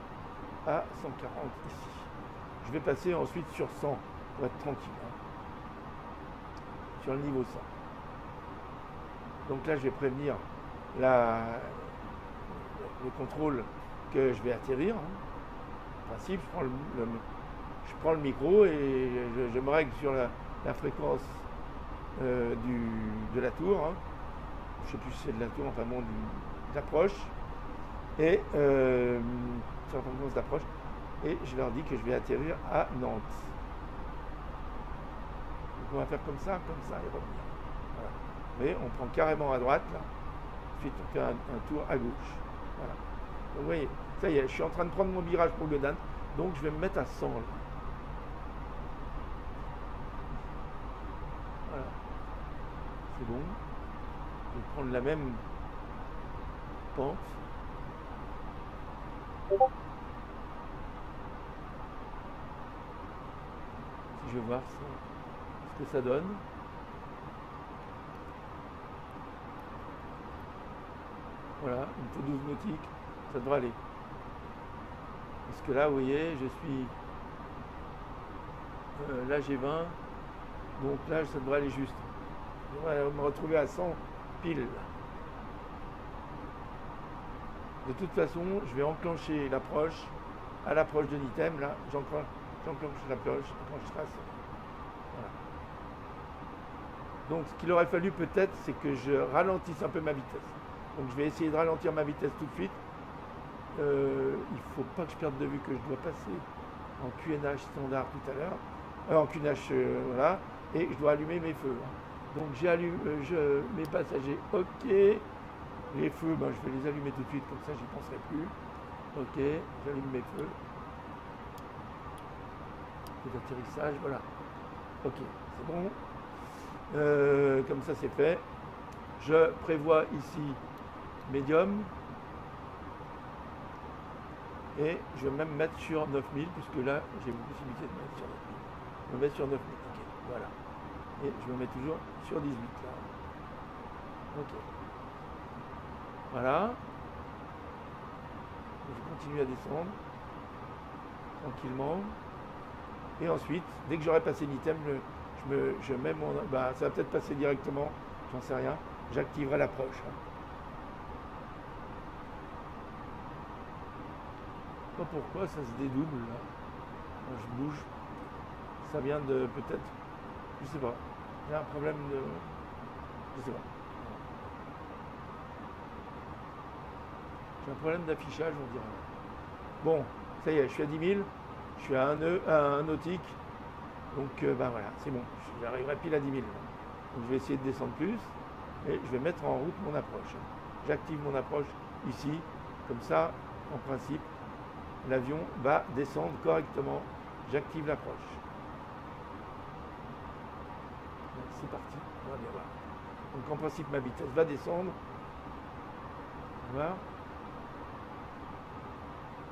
à 140 ici. Je vais passer ensuite sur 100 pour être tranquille. Sur le niveau 100. Donc là, je vais prévenir le contrôle que je vais atterrir. En principe, je prends le micro et je me règle sur la fréquence de la tour. Je ne sais plus si c'est de la tour, enfin bon, d'approche. Et sur la fréquence d'approche. Et je leur dis que je vais atterrir à Nantes. Donc on va faire comme ça et revenir. Voilà. Vous voyez, on prend carrément à droite, là. Ensuite, on fait un tour à gauche. Voilà. Donc vous voyez, ça y est, je suis en train de prendre mon virage pour Godan. Donc je vais me mettre à 100 là. Voilà. C'est bon. Je vais prendre la même pente. Je vais voir ce que ça donne. Voilà, une peu 12 nautique, ça devrait aller. Parce que là, vous voyez, je suis... là, j'ai 20. Donc là, ça devrait aller juste. Je devrais me retrouver à 100 pile. De toute façon, je vais enclencher l'approche. À l'approche de l'item, là, j'enclenche l'approche. Voilà. Donc, ce qu'il aurait fallu peut-être, c'est que je ralentisse un peu ma vitesse. Donc, je vais essayer de ralentir ma vitesse tout de suite. Il ne faut pas que je perde de vue que je dois passer en QNH standard tout à l'heure. En QNH, voilà. Et je dois allumer mes feux. Donc, j'allume mes passagers, ok. Les feux, ben, je vais les allumer tout de suite, comme ça, j'y penserai plus. Ok, j'allume mes feux. D'atterrissage, voilà. Ok, c'est bon. Comme ça, c'est fait. Je prévois ici médium. Et je vais même mettre sur 9000, puisque là, j'ai une possibilité de mettre sur 9000. Je vais mettre sur 9000, ok, voilà. Et je me mets toujours sur 18, là. Ok. Voilà. Je continue à descendre, tranquillement. Et ensuite, dès que j'aurai passé l'item, je mets mon... Bah, ça va peut-être passer directement, j'en sais rien. J'activerai l'approche. Je sais pas pourquoi ça se dédouble là. Quand je bouge, ça vient de peut-être, je sais pas. Il y a un problème de, je sais pas. J'ai un problème d'affichage, on dirait. Bon, ça y est, je suis à 10 000. Je suis à un nautique. Donc, ben voilà, c'est bon. J'arriverai pile à 10 000. Donc, je vais essayer de descendre plus. et je vais mettre en route mon approche. J'active mon approche ici, comme ça, en principe, l'avion va descendre correctement. J'active l'approche. C'est parti, on va bien voir. Donc en principe, ma vitesse va descendre. Voilà.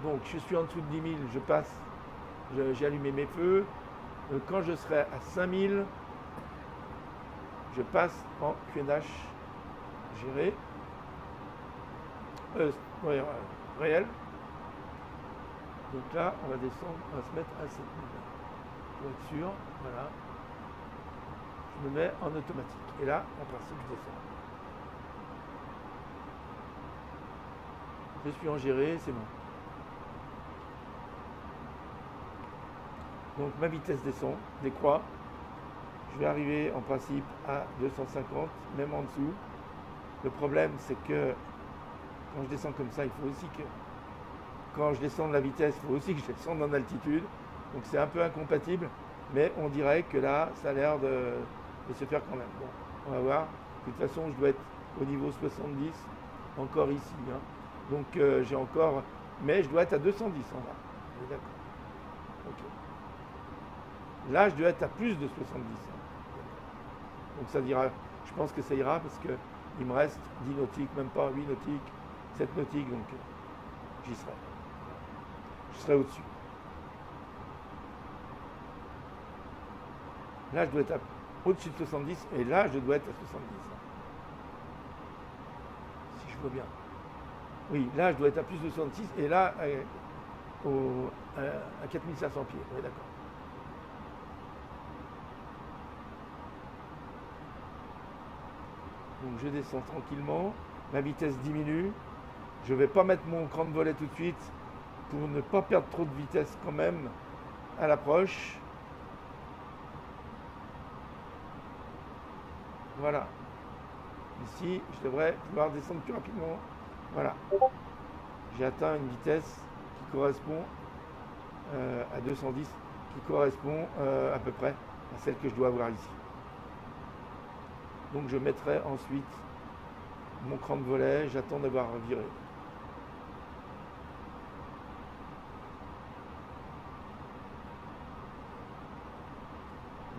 Donc je suis en dessous de 10 000, je passe, j'ai allumé mes feux. Quand je serai à 5000, je passe en QNH géré, réel. Donc là, on va descendre, on va se mettre à 7000 pour être sûr. Voilà. Je me mets en automatique. Et là, en principe, je descends. Je suis en géré, c'est bon. Donc ma vitesse descend, décroît. Je vais arriver en principe à 250, même en dessous. Le problème, c'est que quand je descends comme ça, il faut aussi que quand je descends de la vitesse, il faut aussi que je descende en altitude. Donc c'est un peu incompatible, mais on dirait que là, ça a l'air de se faire quand même. Bon, on va voir. De toute façon, je dois être au niveau 70, encore ici. Hein. Donc j'ai encore, mais je dois être à 210 en bas. D'accord. Ok. Là, je dois être à plus de 70. Donc ça dira, je pense que ça ira parce qu'il me reste 10 nautiques, même pas 8 nautiques, 7 nautiques, donc j'y serai. Je serai au-dessus. Là, je dois être au-dessus de 70 et là, je dois être à 70. Si je vois bien. Oui, là, je dois être à plus de 66 et là, à 4500 pieds. Oui, d'accord. Donc je descends tranquillement, ma vitesse diminue, je ne vais pas mettre mon cran de volet tout de suite pour ne pas perdre trop de vitesse quand même à l'approche. Voilà. Ici, je devrais pouvoir descendre plus rapidement. Voilà. J'ai atteint une vitesse qui correspond à 210, qui correspond à peu près à celle que je dois avoir ici. Donc je mettrai ensuite mon cran de volet, j'attends d'avoir viré.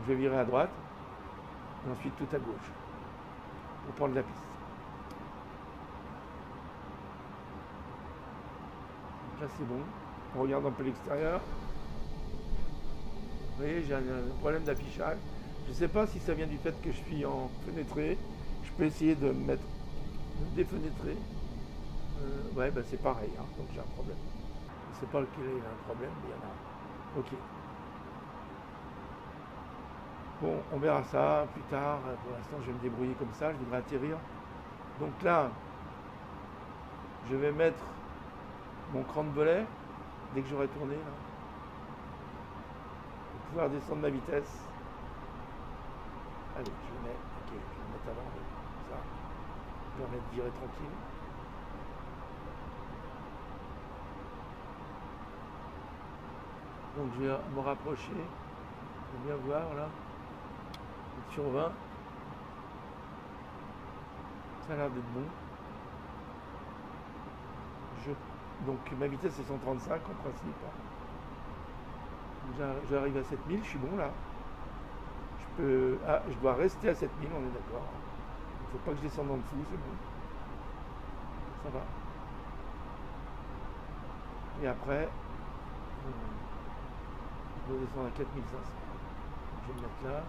Je vais virer à droite, et ensuite tout à gauche, pour prendre la piste. Donc là c'est bon, on regarde un peu l'extérieur. Vous voyez, j'ai un problème d'affichage. Je ne sais pas si ça vient du fait que je suis en fenêtré. Je peux essayer de me défenêtrer. Ouais, ben c'est pareil, hein, donc j'ai un problème. Je ne sais pas lequel est un problème, mais il y en a. Ok. Bon, on verra ça plus tard. Pour l'instant, je vais me débrouiller comme ça. Je voudrais atterrir. Donc là, je vais mettre mon cran de volet dès que j'aurai tourné, là, pour pouvoir descendre ma vitesse. Allez, je le mets, ok, je vais le mettre avant, comme ça, je vais remettre virer tranquille. Donc je vais me rapprocher, je vais bien voir là, sur 20, ça a l'air d'être bon. Donc ma vitesse est 135 en principe. J'arrive à 7000, je suis bon là. Je dois rester à 7000, on est d'accord. Il ne faut pas que je descende en dessous, c'est bon. Ça va. Et après, je dois descendre à 4500. Je vais me mettre là.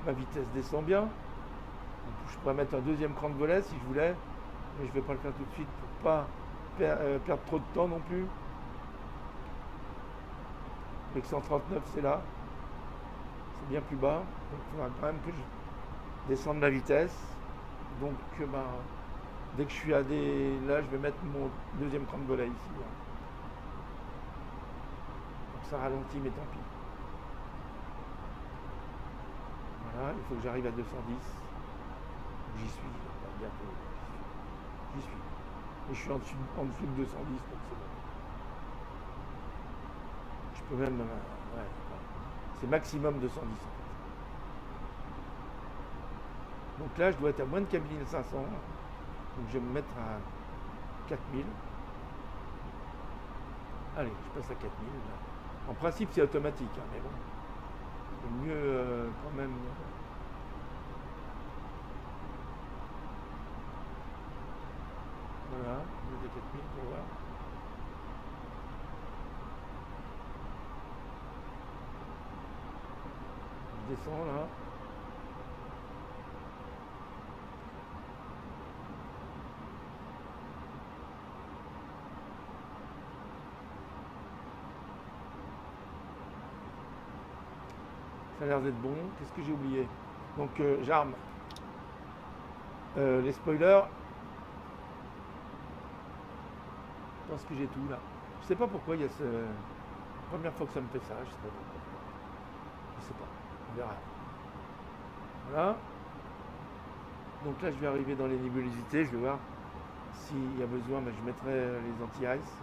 Ma vitesse descend bien. Je pourrais mettre un deuxième cran de volet si je voulais, mais je ne vais pas le faire tout de suite pour pas perdre trop de temps non plus. Avec 139, c'est là. C'est bien plus bas. Donc il faudra quand même que je descende la vitesse. Donc dès que je suis à des... Là, je vais mettre mon deuxième cran de volet ici. Là. Donc ça ralentit, mais tant pis. Voilà, il faut que j'arrive à 210. J'y suis, bientôt. J'y suis. Et je suis en dessous de 210, donc c'est bon. peux même... ouais, c'est maximum 210 en fait. Donc là, je dois être à moins de 4500. Donc je vais me mettre à 4000. Allez, je passe à 4000. En principe, c'est automatique, hein, mais bon. C'est mieux quand même. Voilà, je vais à 4000 pour voir. Je descends là. Ça a l'air d'être bon. Qu'est-ce que j'ai oublié? Donc j'arme les spoilers. Je pense que j'ai tout là. Je sais pas pourquoi il y a ce... Première fois que ça me fait ça, je sais pas pourquoi. Je sais pas. On verra. Voilà. Donc là je vais arriver dans les nébulosités, je vais voir s'il y a besoin, mais je mettrai les anti-ice.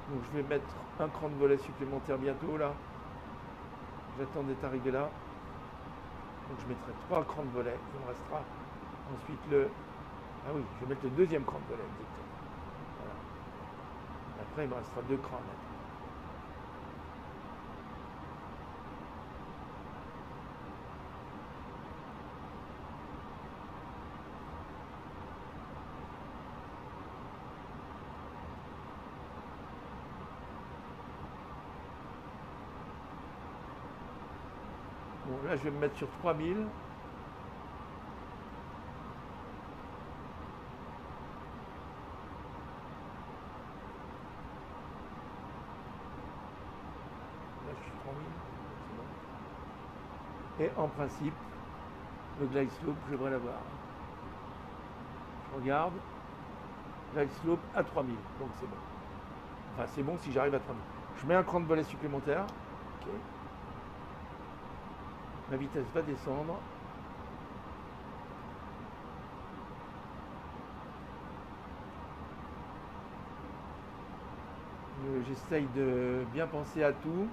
Donc je vais mettre un cran de volet supplémentaire bientôt là. J'attends d'être arrivé là. Donc je mettrai 3 crans de volet. Il me restera ensuite le... Ah oui, je vais mettre le deuxième cran de volet. Voilà. Après il me restera 2 crans à mettre. Bon, là je vais me mettre sur 3000. Là je suis 3000. Et en principe, le glide slope, je devrais l'avoir. Je regarde. Glide slope à 3000. Donc c'est bon. Enfin c'est bon si j'arrive à 3000. Je mets un cran de volet supplémentaire. Ok. La vitesse va descendre. J'essaye de bien penser à tout.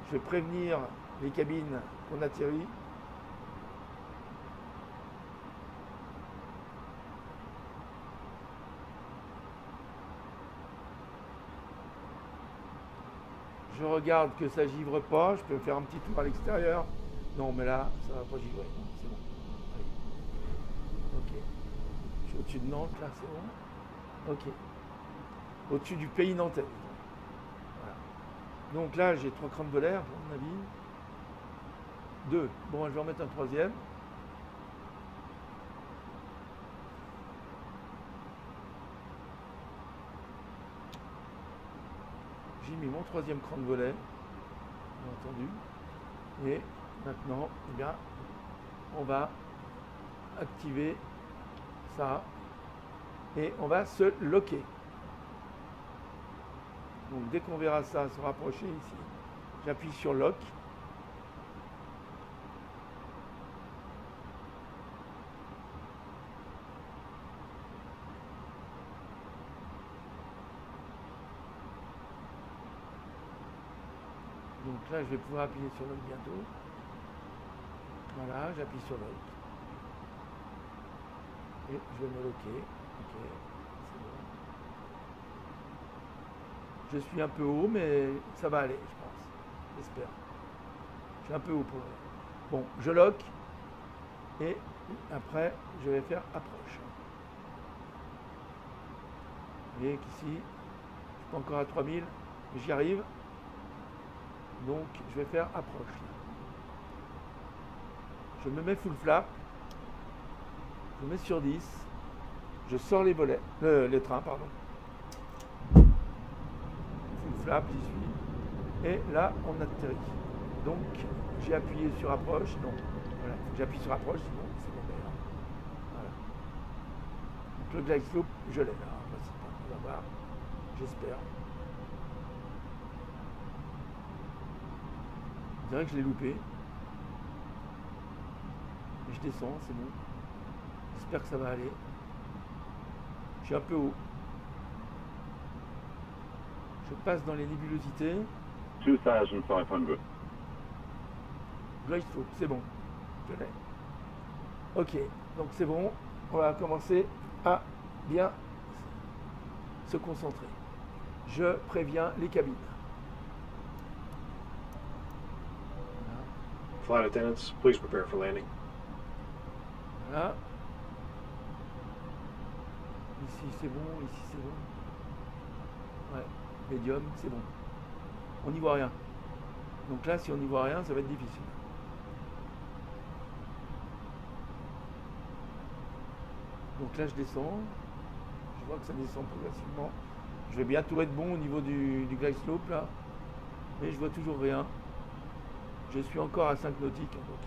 Je vais prévenir les cabines qu'on atterrit. Je regarde que ça givre pas. Je peux faire un petit tour à l'extérieur. Non, mais là, ça va pas givrer. C'est bon. Allez. Ok. Je suis au-dessus de Nantes, là, c'est bon. Ok. Au-dessus du pays nantais. Voilà. Donc là, j'ai 3 crans de volet, à mon avis. 2. Bon, je vais en mettre un troisième. J'ai mis mon troisième cran de volet, bien entendu. Et maintenant, eh bien, on va activer ça et on va se locker. Donc dès qu'on verra ça se rapprocher ici, j'appuie sur lock. Donc là, je vais pouvoir appuyer sur lock bientôt. Voilà, j'appuie sur lock. Et je vais me locker. Ok, c'est bon. Je suis un peu haut, mais ça va aller, je pense. J'espère. Je suis un peu haut pour le... Bon, je lock. Et après, je vais faire approche. Vous voyez qu'ici, je suis pas encore à 3000, mais j'y arrive. Donc, je vais faire approche. Je me mets full flap. Je mets sur 10. Je sors les volets, les trains, pardon. Full flap, j'y suis. Et là, on atterrit. Donc, j'ai appuyé sur approche. Non, voilà. J'appuie sur approche, sinon c'est bon. Voilà. Donc, le glide slope, je l'ai là. On va voir. J'espère. Je dirais que je l'ai loupé. Je descends, c'est bon. J'espère que ça va aller. Je suis un peu haut. Je passe dans les nébulosités. 2,500. Glide slope, c'est bon. Je l'ai. Ok, donc c'est bon. On va commencer à bien se concentrer. Je préviens les cabines. Flight attendants, please prepare for landing. Voilà. Ici c'est bon, ici c'est bon. Ouais, médium, c'est bon. On n'y voit rien. Donc là, si on n'y voit rien, ça va être difficile. Donc là, je descends. Je vois que ça descend progressivement. Je vais bientôt être bon au niveau du glide slope là. Mais je vois toujours rien. Je suis encore à 5 nautiques. Donc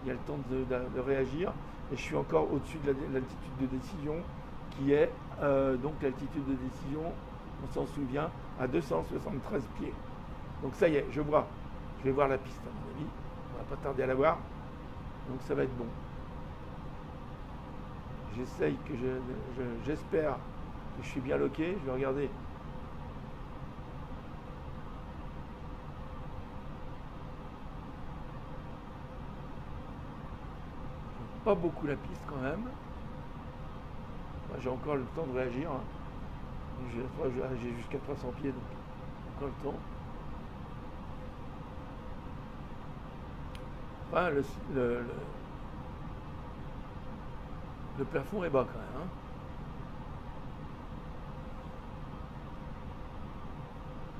il y a le temps de réagir. Et je suis encore au-dessus de l'altitude de décision qui est donc l'altitude de décision, on s'en souvient, à 273 pieds. Donc ça y est, je vois. Je vais voir la piste à mon avis. On va pas tarder à la voir. Donc ça va être bon. J'essaye que j'espère que je suis bien loqué. Je vais regarder. Pas beaucoup la piste quand même. Enfin, j'ai encore le temps de réagir. Hein. J'ai jusqu'à 300 pieds, donc encore le temps. Enfin, le plafond est bas quand même. Hein.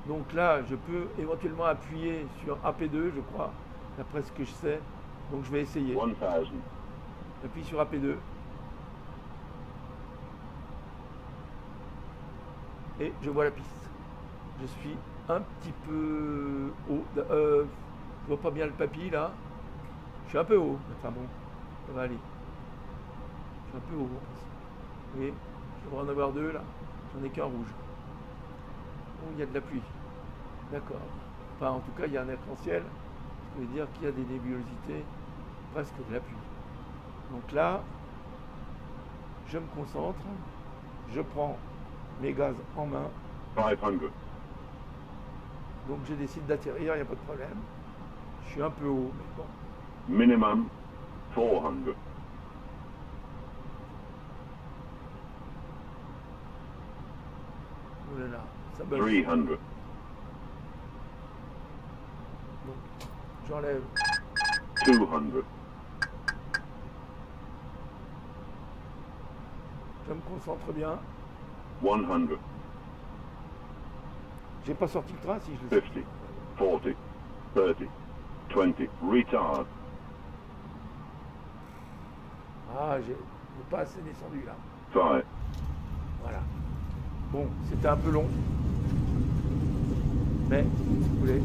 Donc là, je peux éventuellement appuyer sur AP2, je crois, d'après ce que je sais. Donc je vais essayer. 1,000. J'appuie sur AP2. Et je vois la piste. Je suis un petit peu haut. Je vois pas bien le papy là. Je suis un peu haut. Enfin bon, ça va aller. Je suis un peu haut. Vous voyez, je devrais en avoir deux là. J'en ai qu'un rouge. Bon, il y a de la pluie. D'accord. Enfin, en tout cas, il y a un arc-en-ciel. Ça veut dire qu'il y a des nébulosités, presque de la pluie. Donc là, je me concentre. Je prends mes gaz en main. 500. Donc je décide d'atterrir, il n'y a pas de problème. Je suis un peu haut, mais bon. Minimum 400. Oh là là, ça bug. 300. Donc j'enlève. 200. Je me concentre bien. 100. J'ai pas sorti le train si je le 50. 40. 30. 20. Retard. Ah, j'ai pas assez descendu là. 5. Voilà. Bon, c'était un peu long. Mais, vous voulez.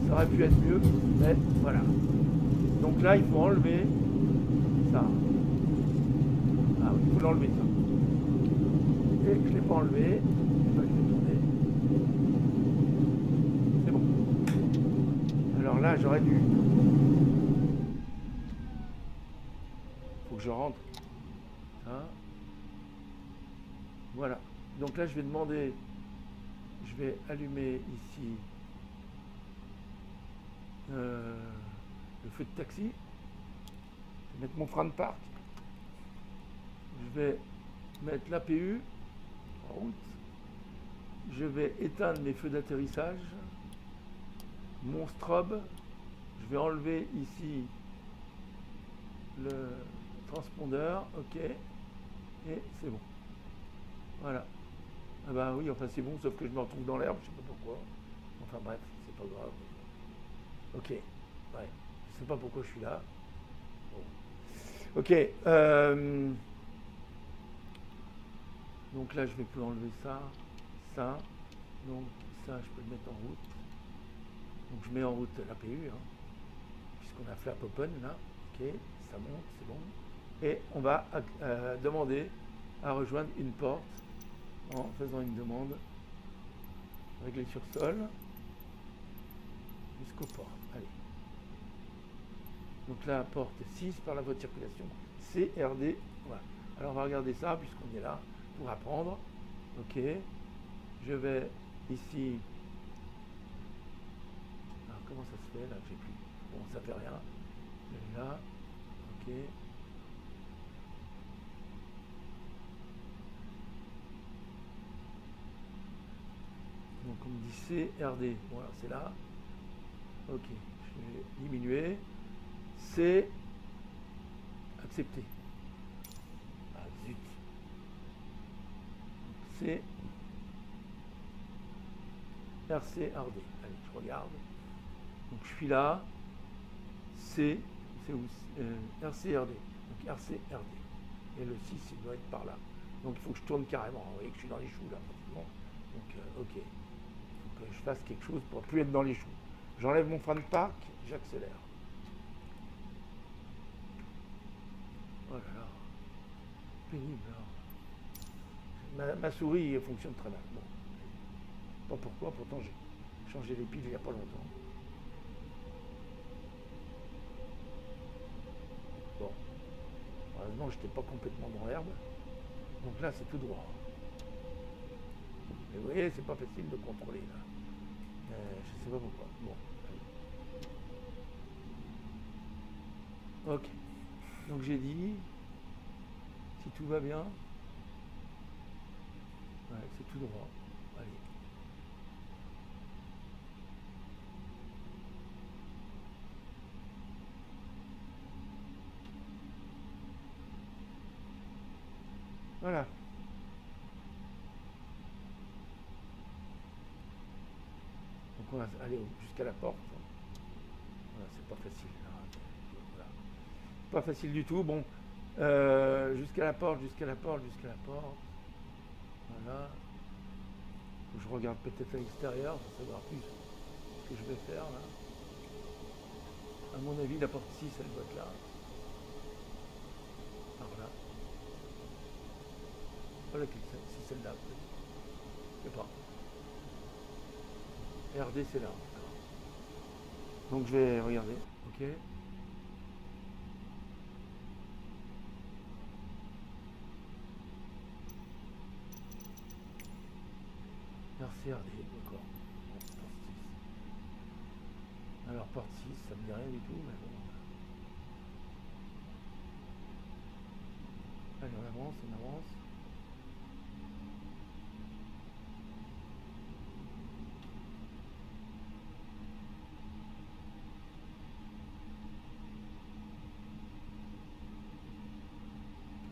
Ça aurait pu être mieux, mais voilà. Donc là, il faut enlever ça. Ah oui, il faut l'enlever ça. Et je ne l'ai pas enlevé. Je vais tourner. C'est bon. Alors là, j'aurais dû. Faut que je rentre. Ça. Voilà. Donc là, je vais demander. Je vais allumer ici le feu de taxi. Je vais mettre mon frein de parc. Je vais mettre l'APU en route. Je vais éteindre mes feux d'atterrissage. Mon strobe. Je vais enlever ici le transpondeur. OK. Et c'est bon. Voilà. Ah bah oui, enfin c'est bon, sauf que je me retrouve dans l'herbe, je sais pas pourquoi. Enfin bref, c'est pas grave. Ok. Ouais. Je sais pas pourquoi je suis là. Bon. Ok. Donc là, je vais plus enlever ça. Ça. Donc ça, je peux le mettre en route. Donc je mets en route l'APU, hein, puisqu'on a flap open là. Ok. Ça monte, c'est bon. Et on va demander à rejoindre une porte en faisant une demande. Régler sur sol jusqu'aux portes. Allez. Donc là, porte 6 par la voie de circulation. CRD. Voilà. Alors on va regarder ça puisqu'on est là pour apprendre. Ok. Je vais ici. Alors comment ça se fait là? J'ai plus. Bon, ça fait rien. Je vais là. Ok. Donc on me dit CRD. Voilà, c'est là. Ok. Je vais diminuer. C'est accepté. Ah zut. C'est RCRD. Allez, je regarde. Donc je suis là. C'est où RCRD. Donc RCRD. Et le 6, il doit être par là. Donc il faut que je tourne carrément. Vous voyez que je suis dans les choux là. Pratiquement. Donc ok. Il faut que je fasse quelque chose pour ne plus être dans les choux. J'enlève mon frein de parc, j'accélère. Oh là là. Pénible. Ma souris fonctionne très mal. Bon. Pas pourquoi, pourtant j'ai changé les piles il n'y a pas longtemps. Bon. Heureusement, je n'étais pas complètement dans l'herbe. Donc là, c'est tout droit. Mais vous voyez, c'est pas facile de contrôler là. Je sais pas pourquoi. Bon. Allez. Ok. Donc j'ai dit, si tout va bien, ouais, c'est tout droit. Allez. Voilà. Donc on va aller jusqu'à la porte. Voilà, c'est pas facile. Voilà. Pas facile du tout. Bon, jusqu'à la porte, jusqu'à la porte, jusqu'à la porte. Voilà. Faut que je regarde peut-être à l'extérieur pour savoir plus ce que je vais faire là. À mon avis, la porte 6, elle doit être là. Par là. Voilà, c'est celle-là. Je sais pas. RD, c'est là. Donc je vais regarder. Ok. RCRD, d'accord. Bon, porte 6. Alors porte 6, ça me dit rien du tout, mais bon. Allez, on avance, on avance.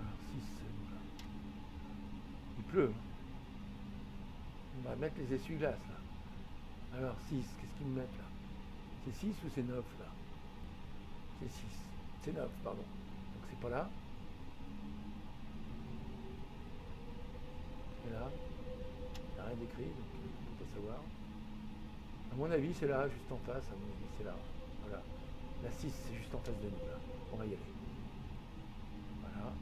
Alors 6, c'est où là? Il pleut. On va mettre les essuie-glaces là. Alors 6, qu'est-ce qu'ils me mettent là? C'est 6 ou c'est 9 là? C'est 6. C'est 9, pardon. Donc c'est pas là. Et là. Il n'y a rien d'écrit, donc on ne peut pas savoir. À mon avis, c'est là, juste en face. À mon avis, c'est là. Voilà. La 6, c'est juste en face de nous là. On va y aller. Voilà.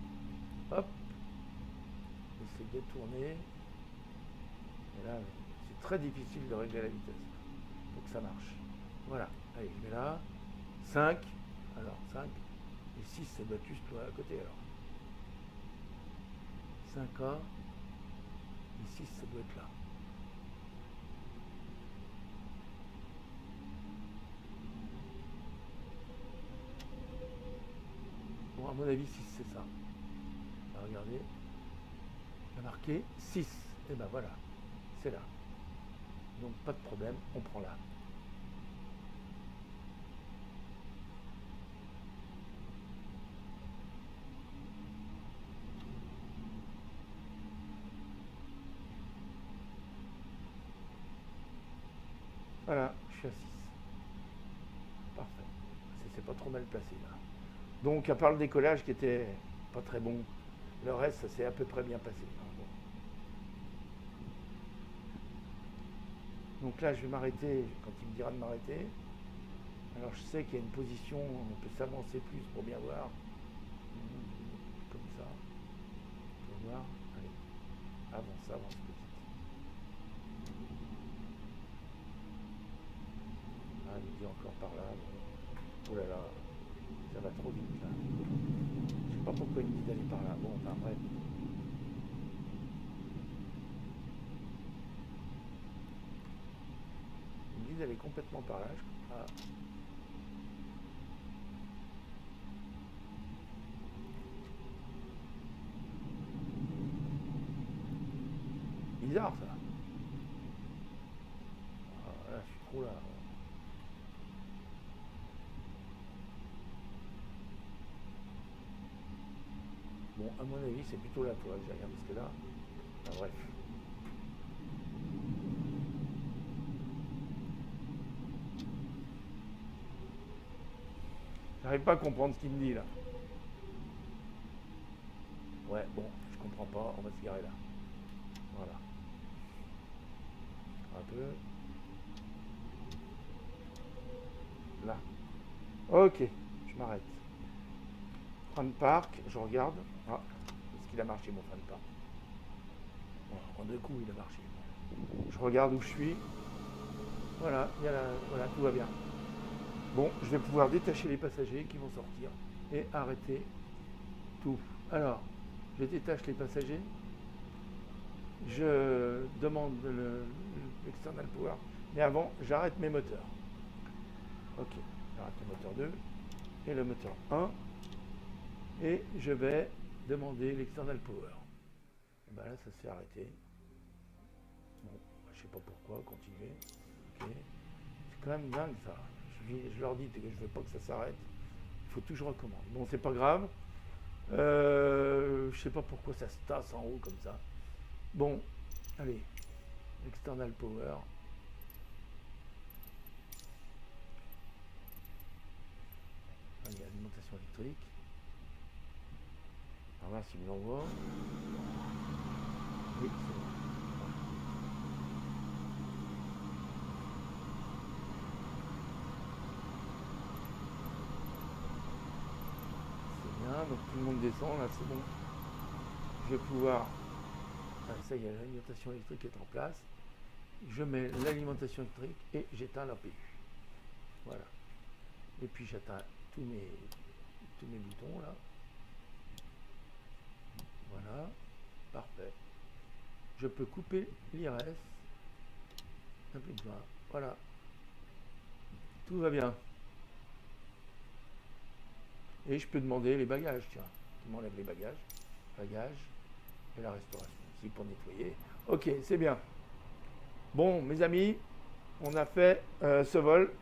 Hop. Essayer de tourner. Et là, c'est très difficile de régler la vitesse. Faut que ça marche. Voilà. Allez, je mets là. 5. Alors, 5. Et 6, ça doit être juste là à côté alors. 5A. Et 6, ça doit être là. Bon, à mon avis, 6, c'est ça. On va regarder. Il a marqué 6. Et ben voilà. C'est là. Donc pas de problème, on prend là. Voilà, je suis à 6. Parfait. C'est pas trop mal placé là. Donc à part le décollage qui était pas très bon, le reste ça s'est à peu près bien passé. Donc là, je vais m'arrêter quand il me dira de m'arrêter. Alors je sais qu'il y a une position où on peut s'avancer plus pour bien voir. Comme ça. Pour voir. Allez. Avance, avance petit. Ah, il me dit encore par là. Oh là là. trop vite là. Je sais pas pourquoi il me dit d'aller par là. Bon, enfin bref. Il me dit d'aller complètement par là. Ah. Bizarre ça. Ah, là, je suis trop là. Bon, à mon avis, c'est plutôt là, toi, que j'ai regardé, parce que là, enfin, bref. J'arrive pas à comprendre ce qu'il me dit, là. Ouais, bon, je comprends pas, on va se garer là. Voilà. Un peu. Là. Ok, je m'arrête. Fun park, je regarde. Ah, est-ce qu'il a marché mon fun park? Bon, en 2 coups, il a marché. Je regarde où je suis. Voilà, voilà, tout va bien. Bon, je vais pouvoir détacher les passagers qui vont sortir et arrêter tout. Alors, je détache les passagers. Je demande l'external power. Mais avant, j'arrête mes moteurs. Ok, j'arrête le moteur 2 et le moteur 1. Et je vais demander l'external power. Et ben là, ça se fait arrêter. Bon, je sais pas pourquoi, continuer. Ok. C'est quand même dingue ça. Je leur dis que je veux pas que ça s'arrête. Il faut toujours recommander. Bon, c'est pas grave. Je sais pas pourquoi ça se tasse en haut comme ça. Bon, allez. External power. Il y a l'alimentation électrique. On va voir s'il me l'envoie. Oui, c'est bon. C'est bien, donc tout le monde descend, là c'est bon. Je vais pouvoir... Ah, ça y est, l'alimentation électrique est en place. Je mets l'alimentation électrique et j'éteins la PU. Voilà. Et puis j'atteins tous mes boutons là. Voilà, parfait. Je peux couper l'IRS. Un peu de besoin. Voilà. Tout va bien. Et je peux demander les bagages, tiens. Tu m'enlèves les bagages. Bagages et la restauration. Ici pour nettoyer. Ok, c'est bien. Bon, mes amis, on a fait ce vol.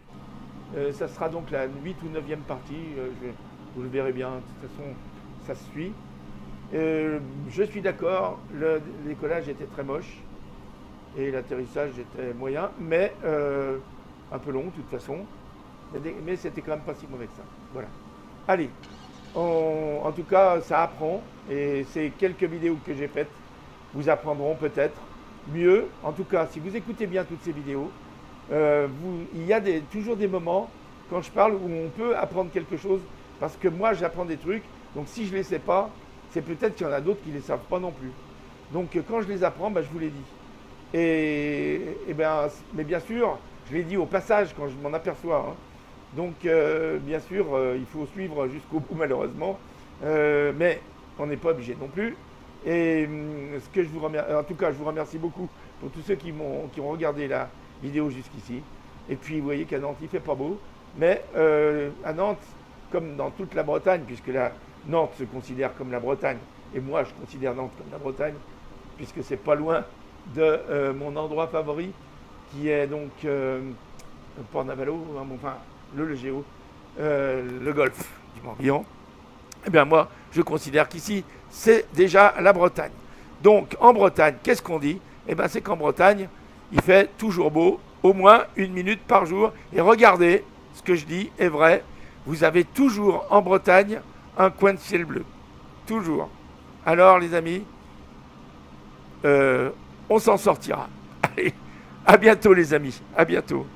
Ça sera donc la 8 ou 9e partie. Vous le verrez bien. De toute façon, ça se suit. Je suis d'accord, le décollage était très moche et l'atterrissage était moyen, mais un peu long de toute façon. Mais c'était quand même pas si mauvais que ça. Voilà. Allez, en tout cas, ça apprend et ces quelques vidéos que j'ai faites vous apprendront peut-être mieux. En tout cas, si vous écoutez bien toutes ces vidéos, il y a toujours des moments quand je parle où on peut apprendre quelque chose parce que moi j'apprends des trucs, donc si je ne les sais pas, c'est peut-être qu'il y en a d'autres qui ne les savent pas non plus. Donc quand je les apprends, je vous l'ai dit. Mais bien sûr, je l'ai dit au passage quand je m'en aperçois. Hein. Donc bien sûr, il faut suivre jusqu'au bout malheureusement. Mais on n'est pas obligé non plus. Et ce que je vous remercie, en tout cas, je vous remercie beaucoup pour tous ceux qui ont regardé la vidéo jusqu'ici. Et puis vous voyez qu'à Nantes, il ne fait pas beau. Mais à Nantes, comme dans toute la Bretagne, puisque Nantes se considère comme la Bretagne, et moi je considère Nantes comme la Bretagne, puisque c'est pas loin de mon endroit favori, qui est donc Port-Navalo, enfin le Géo, le golfe du Morbihan. Eh bien moi, je considère qu'ici, c'est déjà la Bretagne. Donc en Bretagne, qu'est-ce qu'on dit? Eh bien c'est qu'en Bretagne, il fait toujours beau, au moins 1 minute par jour. Et regardez, ce que je dis est vrai, vous avez toujours en Bretagne un coin de ciel bleu. Toujours. Alors les amis, on s'en sortira. Allez, à bientôt les amis, à bientôt.